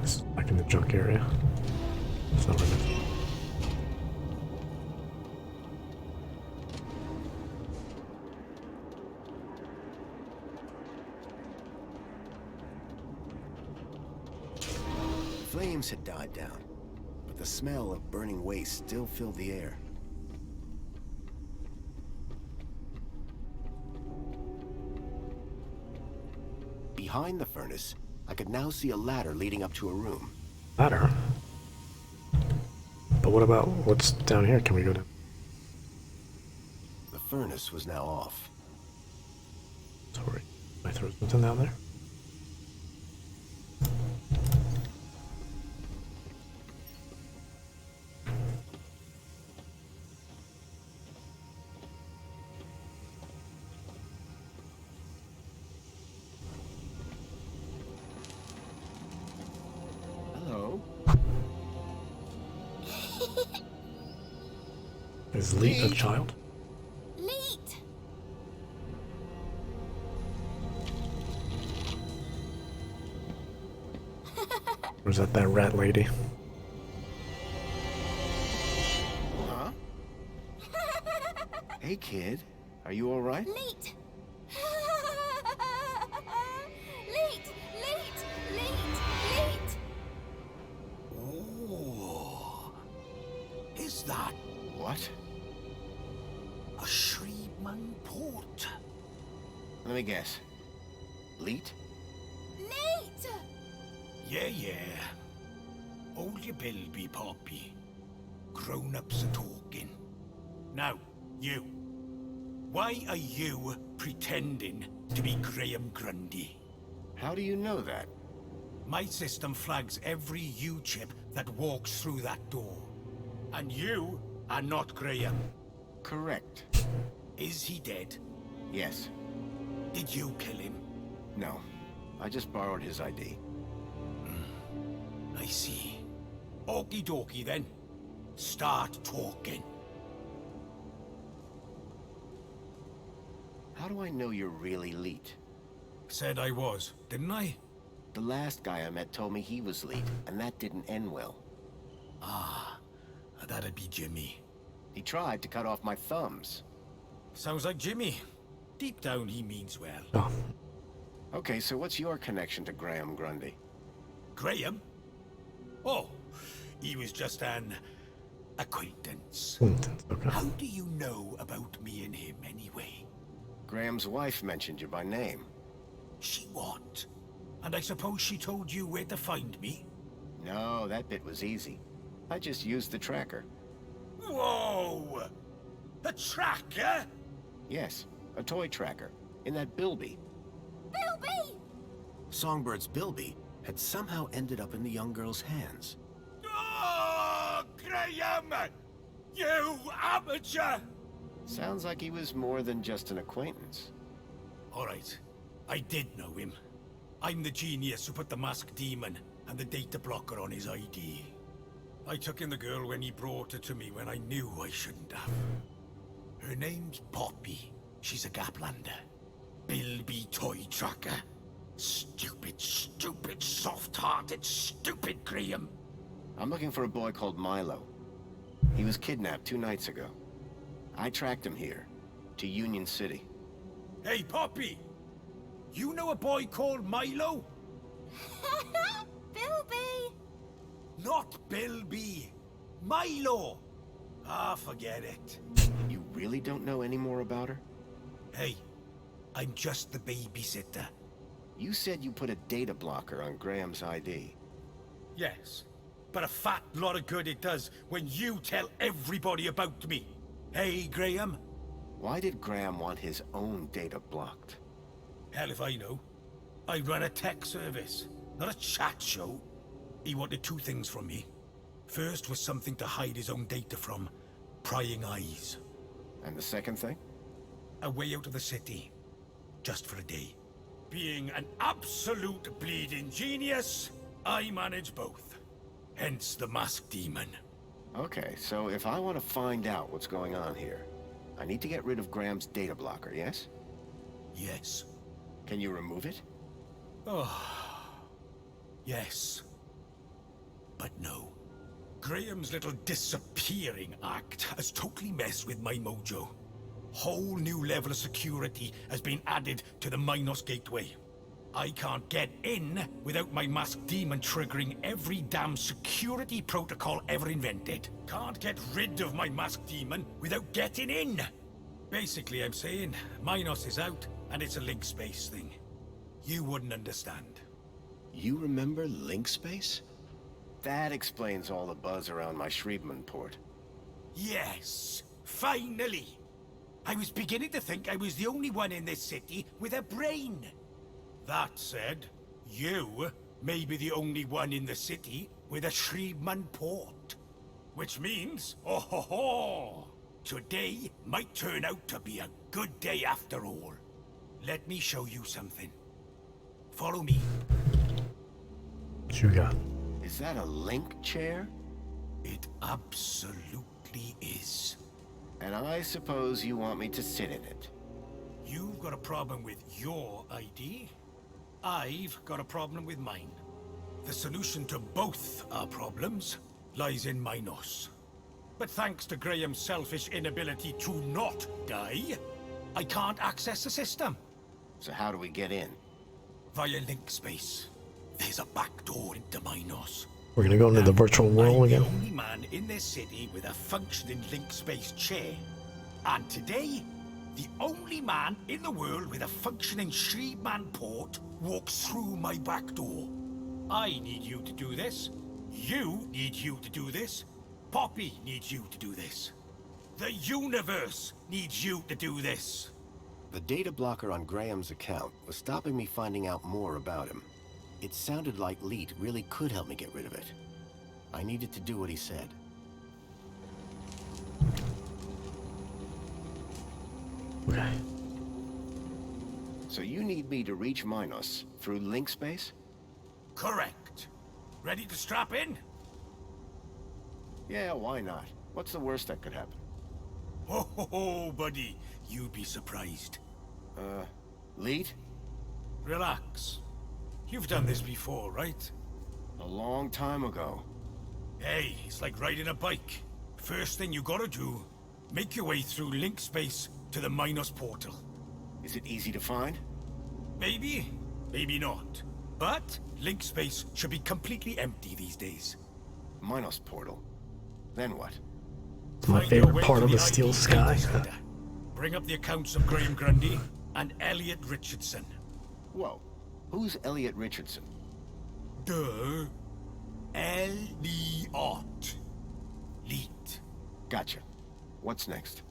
A: This is back in the junk area. It's not really...
B: Flames had died down, but the smell of burning waste still filled the air. Behind the furnace, I could now see a ladder leading up to a room.
A: Ladder? But what about what's down here? Can we go down?
B: The furnace was now off.
A: Sorry, I throw something down there? Is Leet a child?
H: Leet!
A: Or is that rat lady?
B: Huh? Hey kid, are you alright?
H: Leet! Leet! Leet! Leet! Leet!
M: Oh. Is that...
B: What?
M: A Shreedman port.
B: Let me guess. Leet?
H: Leet!
M: Yeah. Hold your bilby, Poppy. Grown-ups are talking. Now, you. Why are you pretending to be Graham Grundy?
B: How do you know that?
M: My system flags every U-chip that walks through that door. And you are not Graham.
B: Correct.
M: Is he dead?
B: Yes.
M: Did you kill him?
B: No. I just borrowed his ID.
M: I see. Okie dokie then. Start talking.
B: How do I know you're really Leet?
M: Said I was, didn't I?
B: The last guy I met told me he was Leet, and that didn't end well.
M: Ah, that'd be Jimmy.
B: He tried to cut off my thumbs.
M: Sounds like Jimmy. Deep down, he means well.
A: Oh.
B: Okay, so what's your connection to Graham Grundy?
M: Graham? Oh, he was just an acquaintance.
A: Okay.
M: How do you know about me and him anyway?
B: Graham's wife mentioned you by name.
M: She what? And I suppose she told you where to find me?
B: No, that bit was easy. I just used the tracker.
M: Whoa! A tracker?
B: Yes, a toy tracker. In that bilby.
H: Bilby!
B: Songbird's bilby had somehow ended up in the young girl's hands.
M: Oh, Graham! You amateur!
B: Sounds like he was more than just an acquaintance.
M: All right, I did know him. I'm the genius who put the masked demon and the data blocker on his ID. I took in the girl when he brought her to me when I knew I shouldn't have. Her name's Poppy. She's a Gaplander. Bilby toy tracker. Stupid, soft-hearted, stupid Graham.
B: I'm looking for a boy called Milo. He was kidnapped 2 nights ago. I tracked him here, to Union City.
M: Hey, Poppy! You know a boy called Milo?
J: Bilby!
M: Not Bilby. Milo! Ah, forget it.
B: You really don't know any more about her?
M: Hey, I'm just the babysitter.
B: You said you put a data blocker on Graham's ID.
M: Yes, but a fat lot of good it does when you tell everybody about me. Hey, Graham?
B: Why did Graham want his own data blocked?
M: Hell if I know. I run a tech service, not a chat show. He wanted 2 things from me. First was something to hide his own data from. Prying eyes.
B: And the second thing?
M: A way out of the city. Just for a day. Being an absolute bleeding genius, I manage both. Hence the masked demon.
B: Okay, so if I want to find out what's going on here, I need to get rid of Graham's data blocker, yes?
M: Yes.
B: Can you remove it?
M: Oh. Yes. But no. Graham's little disappearing act has totally messed with my mojo. Whole new level of security has been added to the Minos Gateway. I can't get in without my masked demon triggering every damn security protocol ever invented. Can't get rid of my masked demon without getting in. Basically, I'm saying Minos is out and it's a link space thing. You wouldn't understand.
B: You remember link space? That explains all the buzz around my Shriebman port.
M: Yes, finally. I was beginning to think I was the only one in this city with a brain. That said, you may be the only one in the city with a Shriebman port. Which means, oh ho ho! Today might turn out to be a good day after all. Let me show you something. Follow me.
A: What you got?
B: Is that a link chair?
M: It absolutely is.
B: And I suppose you want me to sit in it.
M: You've got a problem with your ID. I've got a problem with mine. The solution to both our problems lies in Minos. But thanks to Graham's selfish inability to not die, I can't access the system.
B: So how do we get in?
M: Via link space. There's a back door into Minos.
A: We're gonna go into the virtual world again.
M: I'm the only man in this city with a functioning link space chair. And today, the only man in the world with a functioning Shriebman port walks through my back door. I need you to do this. You need you to do this. Poppy needs you to do this. The universe needs you to do this.
B: The data blocker on Graham's account was stopping me finding out more about him. It sounded like Leet really could help me get rid of it. I needed to do what he said.
A: Okay.
B: So you need me to reach Minos through link space?
M: Correct. Ready to strap in?
B: Yeah, why not? What's the worst that could happen?
M: Ho ho ho, buddy. You'd be surprised.
B: Leet?
M: Relax. You've done this before, right?
B: A long time ago.
M: Hey, it's like riding a bike. First thing you gotta do, make your way through link space to the Minos portal.
B: Is it easy to find?
M: Maybe, maybe not. But link space should be completely empty these days.
B: Minos portal. Then what?
A: It's my favorite part of the Steel Sky.
M: Bring up the accounts of Graham Grundy and Elliot Richardson.
B: Whoa. Who's Elliot Richardson?
M: Duh. Elliot. Leet.
B: Gotcha. What's next?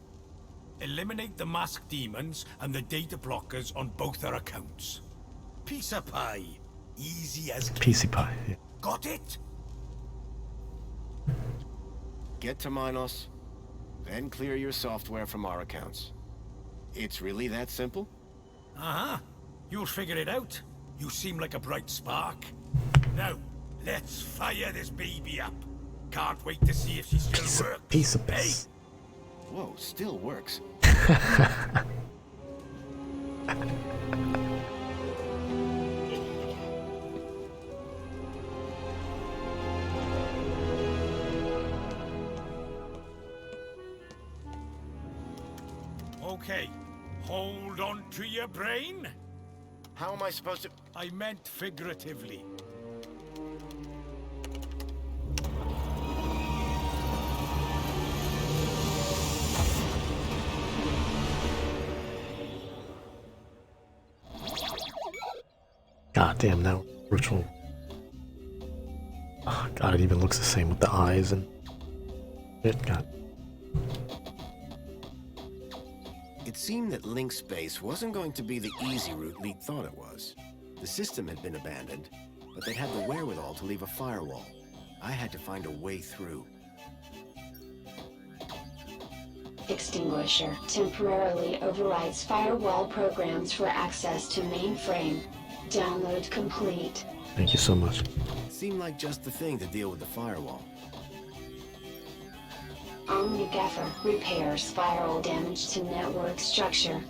M: Eliminate the masked demons and the data blockers on both our accounts. Piece of pie. Easy as cake.
A: Piece of pie. Yeah.
M: Got it?
B: Get to Minos, then clear your software from our accounts. It's really that simple?
M: Uh-huh. You'll figure it out. You seem like a bright spark. Now, let's fire this baby up. Can't wait to see if she still works.
A: Piece of piss.
B: Hey. Whoa, still works.
M: Hold on to your brain?
B: How am I supposed to...
M: I meant figuratively.
A: God damn, that ritual. Oh, God, it even looks the same with the eyes and it. God.
B: It seemed that link space wasn't going to be the easy route Leet thought it was. The system had been abandoned, but they had the wherewithal to leave a firewall. I had to find a way through.
E: Extinguisher temporarily overrides firewall programs for access to mainframe. Download complete.
A: Thank you so much.
B: Seemed like just the thing to deal with the firewall.
E: Omni-Gaffer repairs spiral damage to network structure.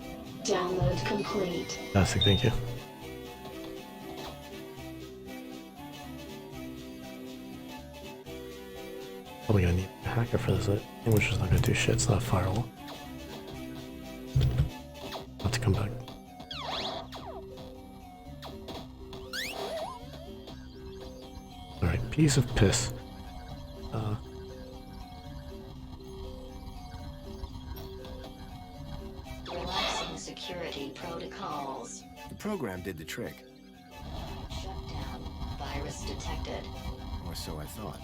E: Download complete.
A: Fantastic, thank you. Probably gonna need a hacker for this. I think we're just not gonna do shit. It's not a firewall. Not to come back. Alright, piece of piss.
E: Relaxing security protocols.
B: The program did the trick.
E: Shutdown. Virus detected.
B: Or so I thought.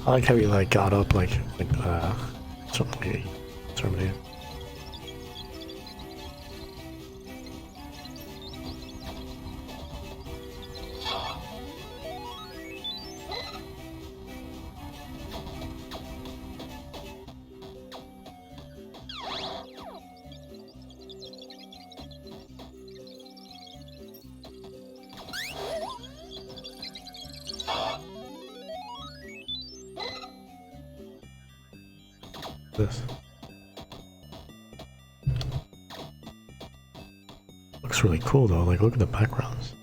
A: I like how he like got up like something like Terminator. This looks really cool though. Like, look at the backgrounds.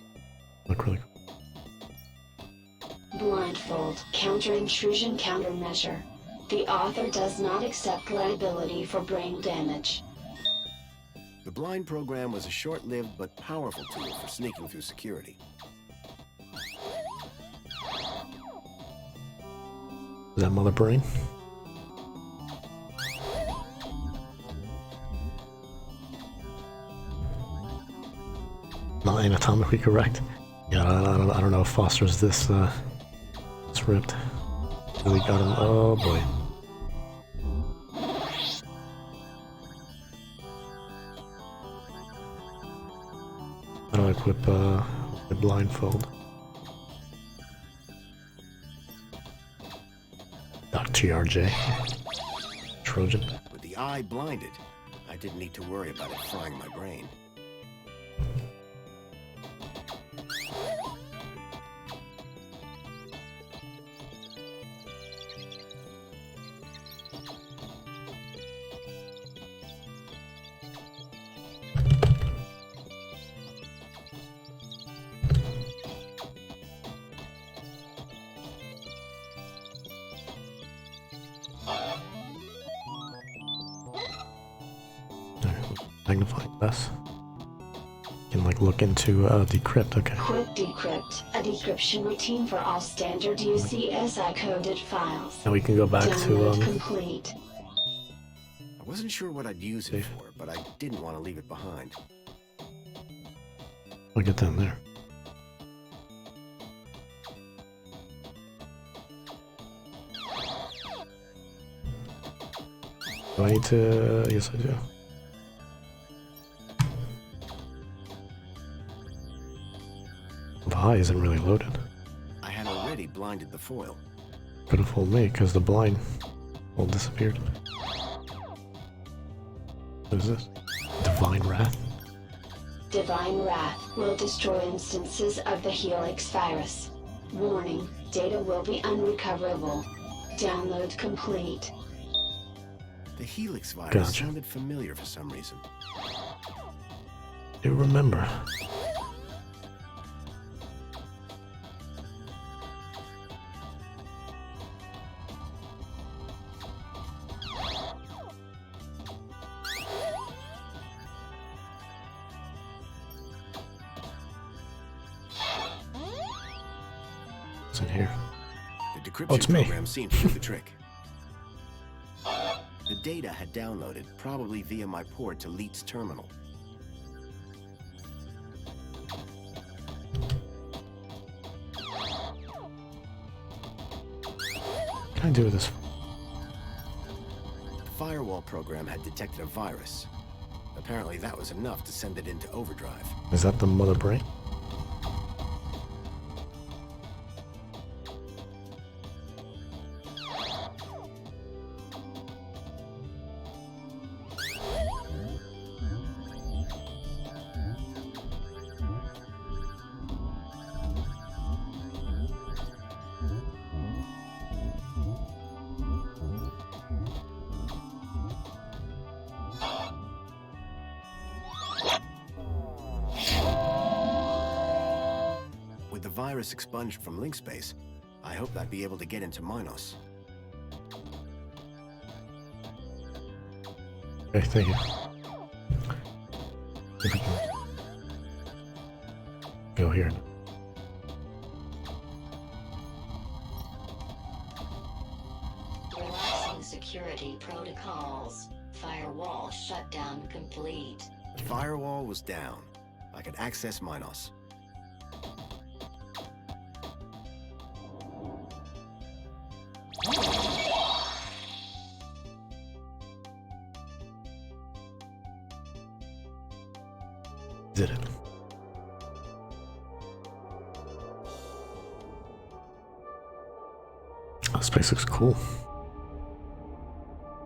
A: Look really cool.
E: Blindfold counter-intrusion countermeasure. The author does not accept liability for brain damage.
B: The blind program was a short-lived but powerful tool for sneaking through security.
A: Is that mother brain? Not anatomically correct. Yeah, I don't know if Foster's this ripped. Really got him. Oh boy. How do I equip the blindfold? .trj. Trojan.
B: With the eye blinded, I didn't need to worry about it frying my brain.
A: Magnifying glass. Can like look into decrypt. Okay.
E: Quick decrypt, a decryption routine for all standard UCSI coded files.
A: Now we can go back
E: Download
A: to
E: complete.
B: I wasn't sure what I'd use it for, but I didn't want to leave it behind.
A: I'll get them there. Do I need to? Yes, I do. The eye isn't really loaded.
B: I had already blinded the foil.
A: Could have fooled me because the blind all disappeared. What is this? Divine Wrath?
E: Divine Wrath will destroy instances of the Helix virus. Warning, data will be unrecoverable. Download complete.
B: The Helix virus
A: Gotcha.
B: sounded familiar for some reason.
A: Do you remember? What's in here?
B: The decryption
A: Oh, it's me.
B: program seemed to do the trick. The data had downloaded, probably via my port to Leet's terminal.
A: What can I do with this?
B: The firewall program had detected a virus. Apparently that was enough to send it into overdrive.
A: Is that the mother brain?
B: With the virus expunged from link space, I hoped I'd be able to get into Minos.
A: Okay, thank you. If we can go here.
E: Relaxing security protocols. Firewall shutdown complete.
B: The firewall was down. I could access Minos.
A: Did it. Oh, space looks cool.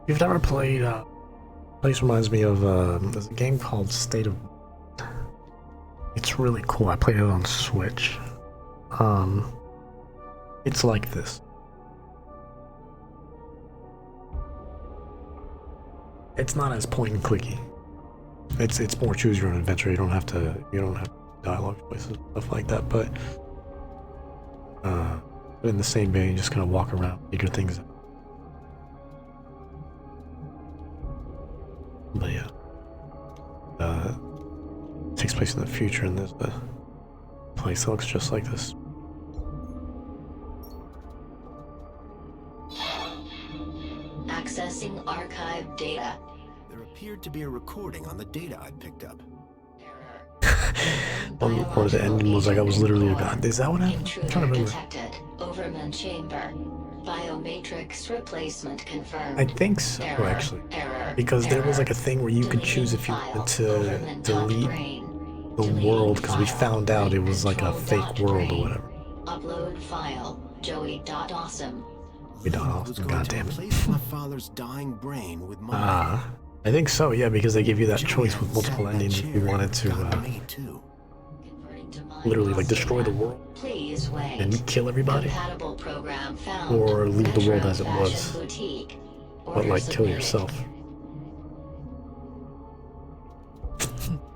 A: If you've never played, place reminds me of, there's a game called State of... It's really cool. I played it on Switch. It's like this. It's not as point and clicky. It's more choose your own adventure. You don't have dialogue choices and stuff like that, but in the same vein, you just kind of walk around, figure things out. But yeah, it takes place in the future, and there's a place that looks just like this.
E: Accessing archived data.
B: There appeared to be a recording on the data I'd picked up.
A: Or the ending was like I was literally a god. Is that what happened? I'm trying to remember.
E: Detected. Overman chamber. Biomatrix replacement confirmed.
A: I think so, actually. Because there was like a thing where you could choose if you wanted to delete the world, because we found out it was like a fake world or whatever.
E: Upload file. Joey.awesome.
A: God damn it.
B: Replace my father's dying brain with mine.
A: Ah, I think so, yeah, because they give you that choice with multiple endings if you wanted to literally like destroy the world
E: Please wait.
A: and kill everybody,
E: Compatible program found.
A: or leave the world as it
E: Metro
A: was,
E: Fashion Boutique.
A: but
E: Order
A: like kill
E: submitted.
A: yourself.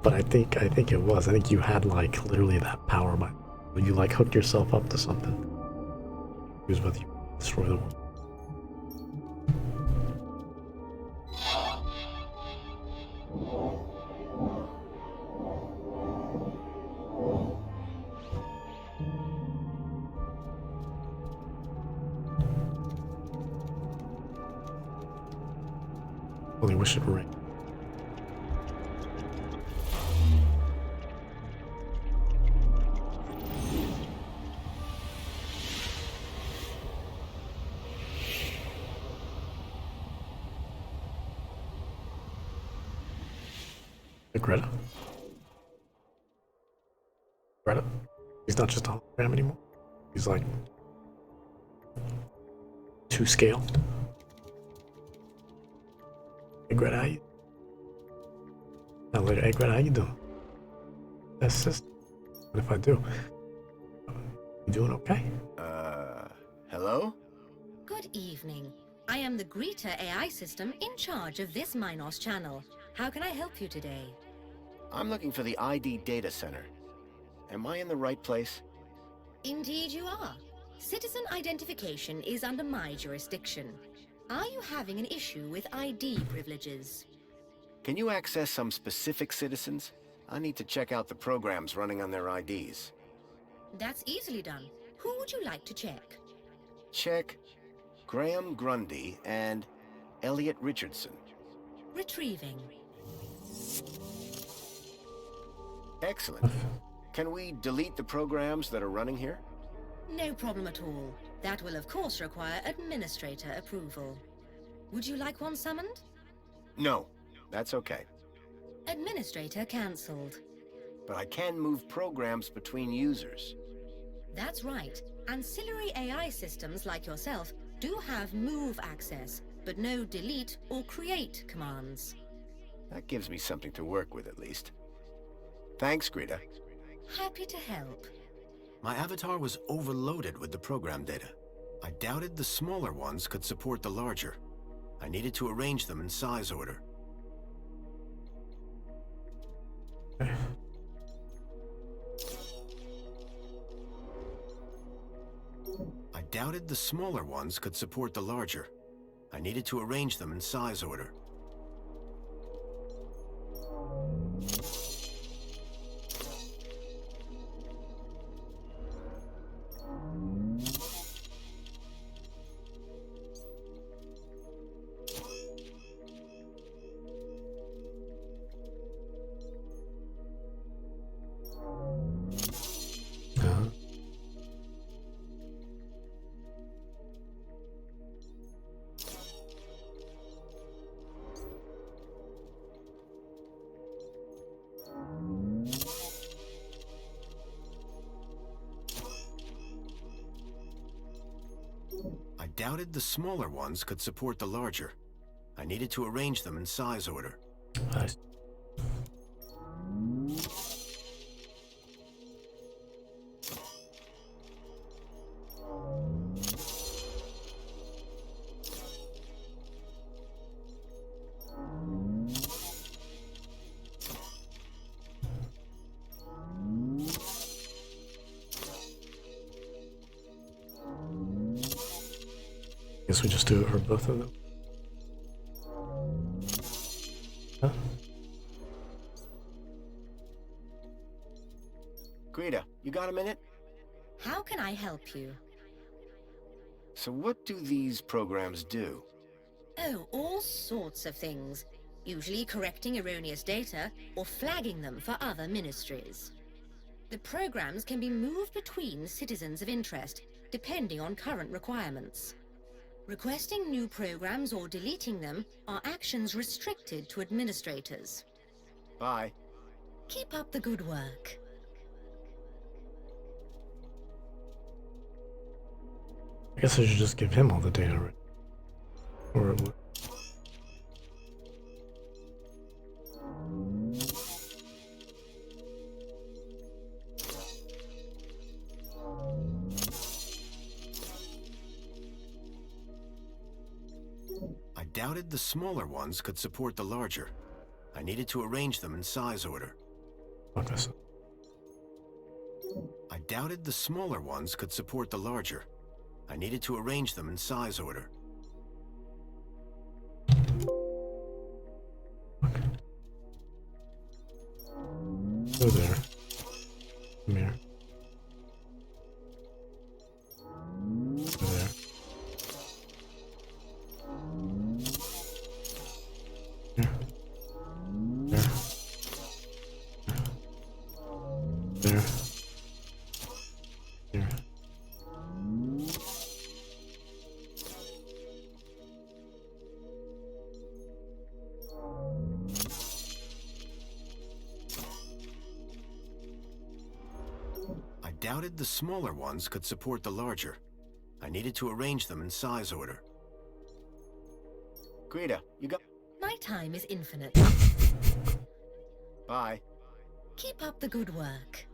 A: But I think it was. I think you had like literally that power by you like hooked yourself up to something. It was whether you destroy the world. Only wish it rained. Hey, Greta. Greta? He's not just a hologram anymore. He's like to scale. Hey Greta, how you? Now later, hey Greta, how you doing? That's sister. What if I do? You doing okay?
B: Hello?
J: Good evening. I am the Greta AI system in charge of this Minos channel. How can I help you today?
B: I'm looking for the ID data center. Am I in the right place?
J: Indeed you are. Citizen identification is under my jurisdiction. Are you having an issue with ID privileges?
B: Can you access some specific citizens? I need to check out the programs running on their IDs.
J: That's easily done. Who would you like to check?
B: Check Graham Grundy and Elliot Richardson.
J: Retrieving.
B: Excellent. Can we delete the programs that are running here?
J: No problem at all. That will of course require administrator approval. Would you like one summoned?
B: No, that's okay.
J: Administrator cancelled.
B: But I can move programs between users.
J: That's right. Ancillary AI systems like yourself do have move access, but no delete or create commands.
B: That gives me something to work with at least. Thanks, Greta.
J: Happy to help.
B: My avatar was overloaded with the program data. I doubted the smaller ones could support the larger. I needed to arrange them in size order. I doubted the smaller ones could support the larger. I needed to arrange them in size order. I doubted the smaller ones could support the larger. I needed to arrange them in size order.
A: Nice. Guess we just do it for both of them. Huh?
B: Greta, you got a minute?
J: How can I help you?
B: So what do these programs do?
J: Oh, all sorts of things. Usually correcting erroneous data or flagging them for other ministries. The programs can be moved between citizens of interest, depending on current requirements. Requesting new programs or deleting them are actions restricted to administrators.
B: Bye.
J: Keep up the good work.
A: I guess I should just give him all the data, right? Or it would.
B: I doubted the smaller ones could support the larger. I needed to arrange them in size order.
A: Fuck this.
B: I doubted the smaller ones could support the larger. I needed to arrange them in size order.
A: Go there. Come here. Go there. Here. There. There. Here.
B: I doubted the smaller ones could support the larger. I needed to arrange them in size order. Greta, you got...
J: My time is infinite.
B: Bye.
J: Keep up the good work.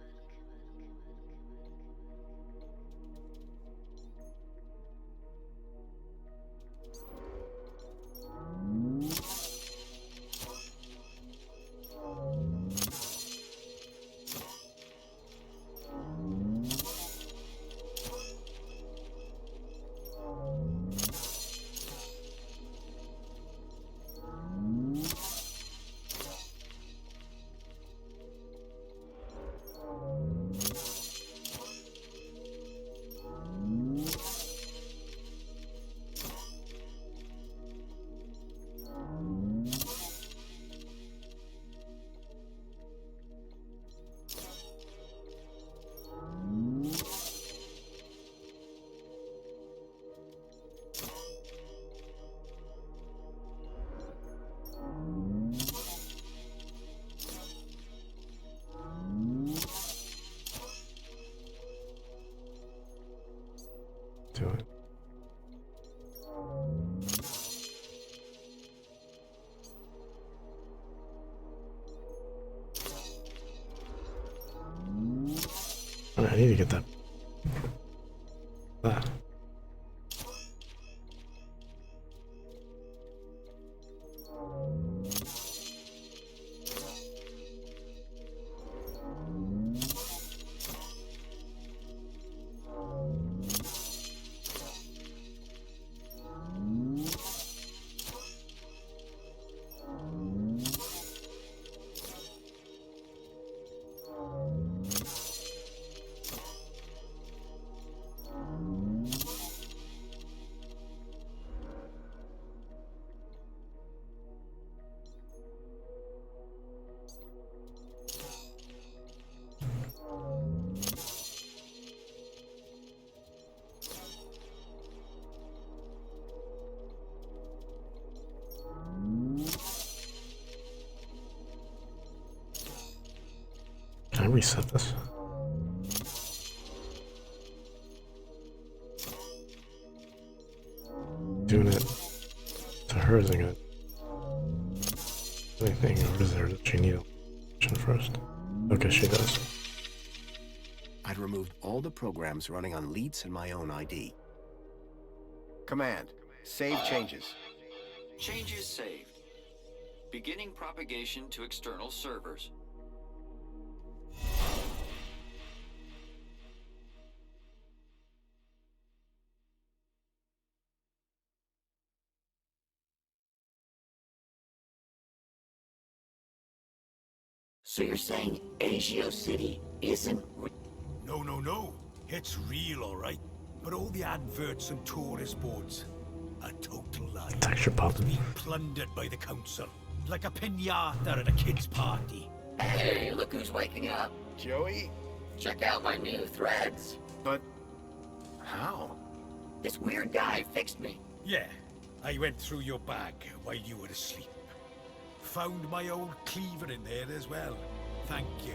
A: I need to get that. Ah. Can I reset this? Doing it to her isn't good. Anything over there? Does she need a option first? Okay, she does.
B: I'd removed all the programs running on Leets and my own ID. Command, save changes.
G: Changes saved. Beginning propagation to external servers.
D: So you're saying Agio City isn't
M: No. It's real, alright. But all the adverts and tourist boards, a total lie.
A: Texture pop.
M: Being plundered by the council, like a piñata at a kid's party.
D: Hey, look who's waking up.
B: Joey?
D: Check out my new threads.
B: But how?
D: This weird guy fixed me.
M: Yeah, I went through your bag while you were asleep. Found my old cleaver in there as well. Thank you.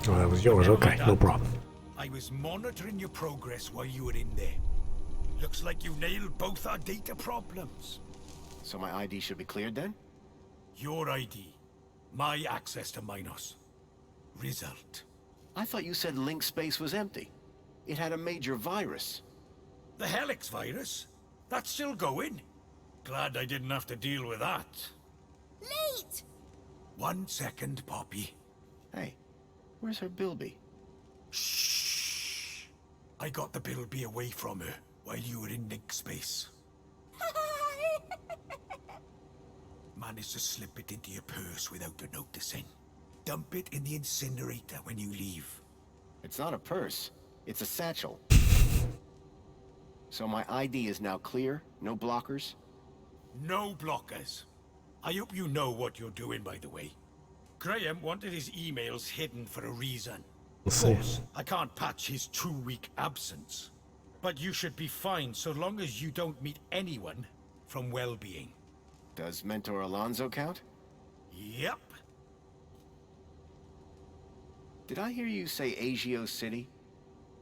A: Oh, that was yours. Okay, no problem.
M: I was monitoring your progress while you were in there. Looks like you nailed both our data problems.
B: So my ID should be cleared then?
M: Your ID. My access to Minos. Result.
B: I thought you said link space was empty. It had a major virus.
M: The Helix virus? That's still going? Glad I didn't have to deal with that.
H: Late!
M: 1 second, Poppy.
B: Hey, where's her Bilby?
M: Shh. I got the Bilby away from her while you were in link space. Managed to slip it into your purse without her noticing. Dump it in the incinerator when you leave.
B: It's not a purse. It's a satchel. So my ID is now clear? No blockers?
M: No blockers. I hope you know what you're doing, by the way. Graham wanted his emails hidden for a reason.
A: Let's
M: Of
A: see.
M: course, I can't patch his 2-week absence. But you should be fine so long as you don't meet anyone from well-being.
B: Does Mentor Alonso count?
M: Yep.
B: Did I hear you say Agio City?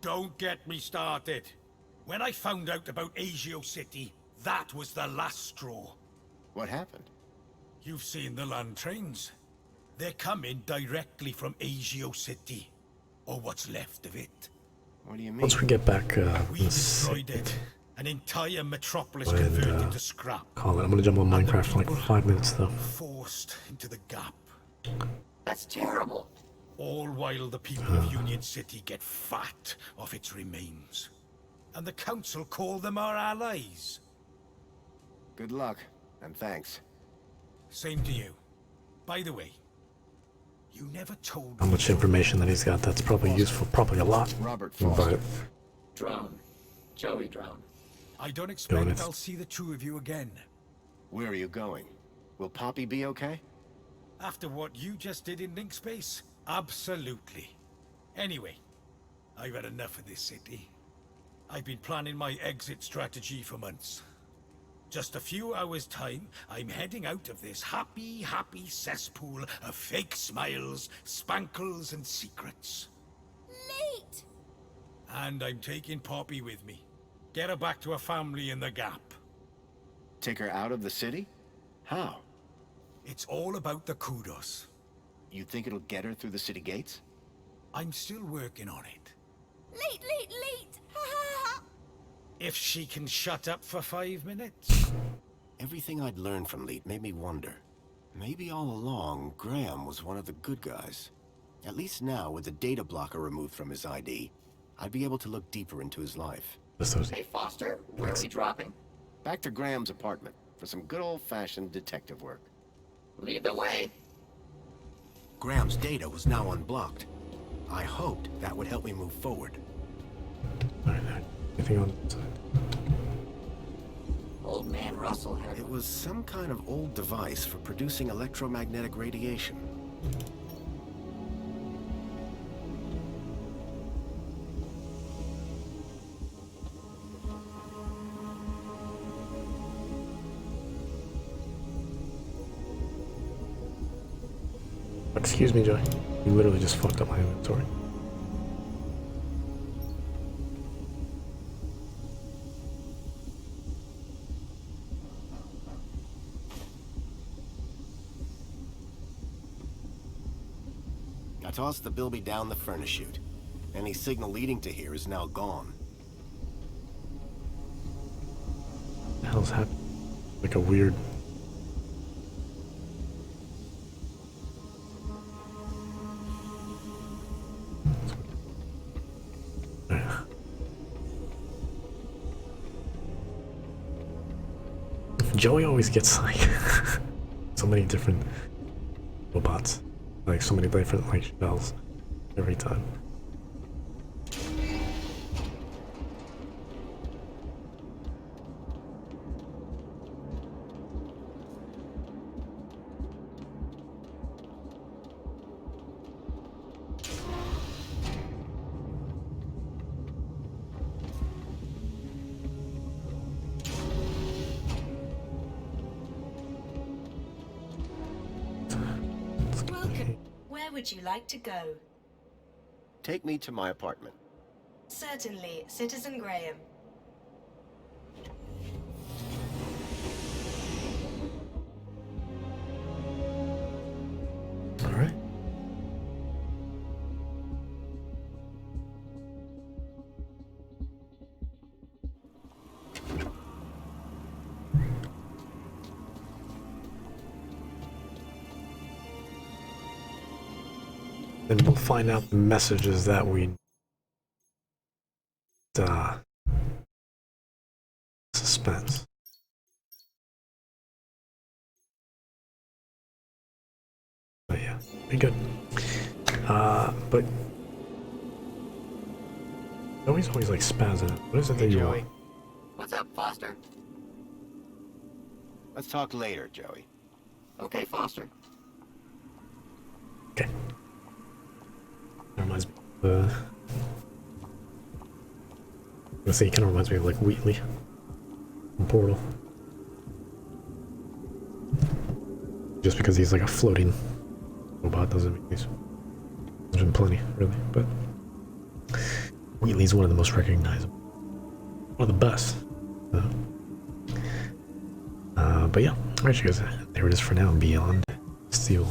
M: Don't get me started. When I found out about Agio City, that was the last straw.
B: What happened?
M: You've seen the land trains. They're coming directly from Agio City. Or what's left of it.
B: What do you mean?
A: Once we get back,
M: We destroyed it. An entire metropolis
A: When,
M: converted to scrap.
A: call it. I'm gonna jump on Minecraft for like 5 minutes though.
M: Forced into the gap.
D: That's terrible.
M: All while the people of Union City get fat off its remains. And the council call them our allies.
B: Good luck, and thanks.
M: Same to you. By the way, you never told
A: How much information that he's got, that's probably useful, probably a lot.
B: Robert
A: But
B: Foster.
D: Drone. Joey Drone.
M: I don't
A: Doing
M: expect
A: it.
M: I'll see the two of you again.
B: Where are you going? Will Poppy be okay?
M: After what you just did in Link Space, absolutely. Anyway, I've had enough of this city. I've been planning my exit strategy for months. Just a few hours' time, I'm heading out of this happy cesspool of fake smiles, spankles, and secrets.
H: Late!
M: And I'm taking Poppy with me. Get her back to her family in the Gap.
B: Take her out of the city? How?
M: It's all about the kudos.
B: You think it'll get her through the city gates?
M: I'm still working on it.
H: Late!
M: If she can shut up for 5 minutes.
B: Everything I'd learned from Leet made me wonder. Maybe all along, Graham was one of the good guys. At least now, with the data blocker removed from his ID, I'd be able to look deeper into his life.
D: Hey, Foster, where are we dropping?
B: Back to Graham's apartment for some good old-fashioned detective work.
D: Lead the way.
B: Graham's data was now unblocked. I hoped that would help me move forward.
A: Alright, anything on the side?
D: Old man Russell had...
B: It was some kind of old device for producing electromagnetic radiation.
A: Excuse me, Joy. You literally just fucked up my inventory.
B: I tossed the bilby down the furnace chute. Any signal leading to here is now gone.
A: What the hell's happening? Like a weird... Joey always gets like so many different robots, like so many different like shells every time.
F: Welcome. Where would you like to go?
B: Take me to my apartment.
F: Certainly, Citizen Graham.
A: All right. Then we'll find out the messages that we suspense. But yeah, pretty good. But Joey's always like spazzing. What is it that you want?
D: What's up, Foster?
B: Let's talk later, Joey.
D: Okay, Foster.
A: Okay. That reminds me of, let's see, it kind of reminds me of like Wheatley from Portal. Just because he's like a floating robot doesn't mean there's been plenty, really, but Wheatley's one of the most recognizable. One of the best. But yeah, alright you guys, there it is for now, Beyond Steel.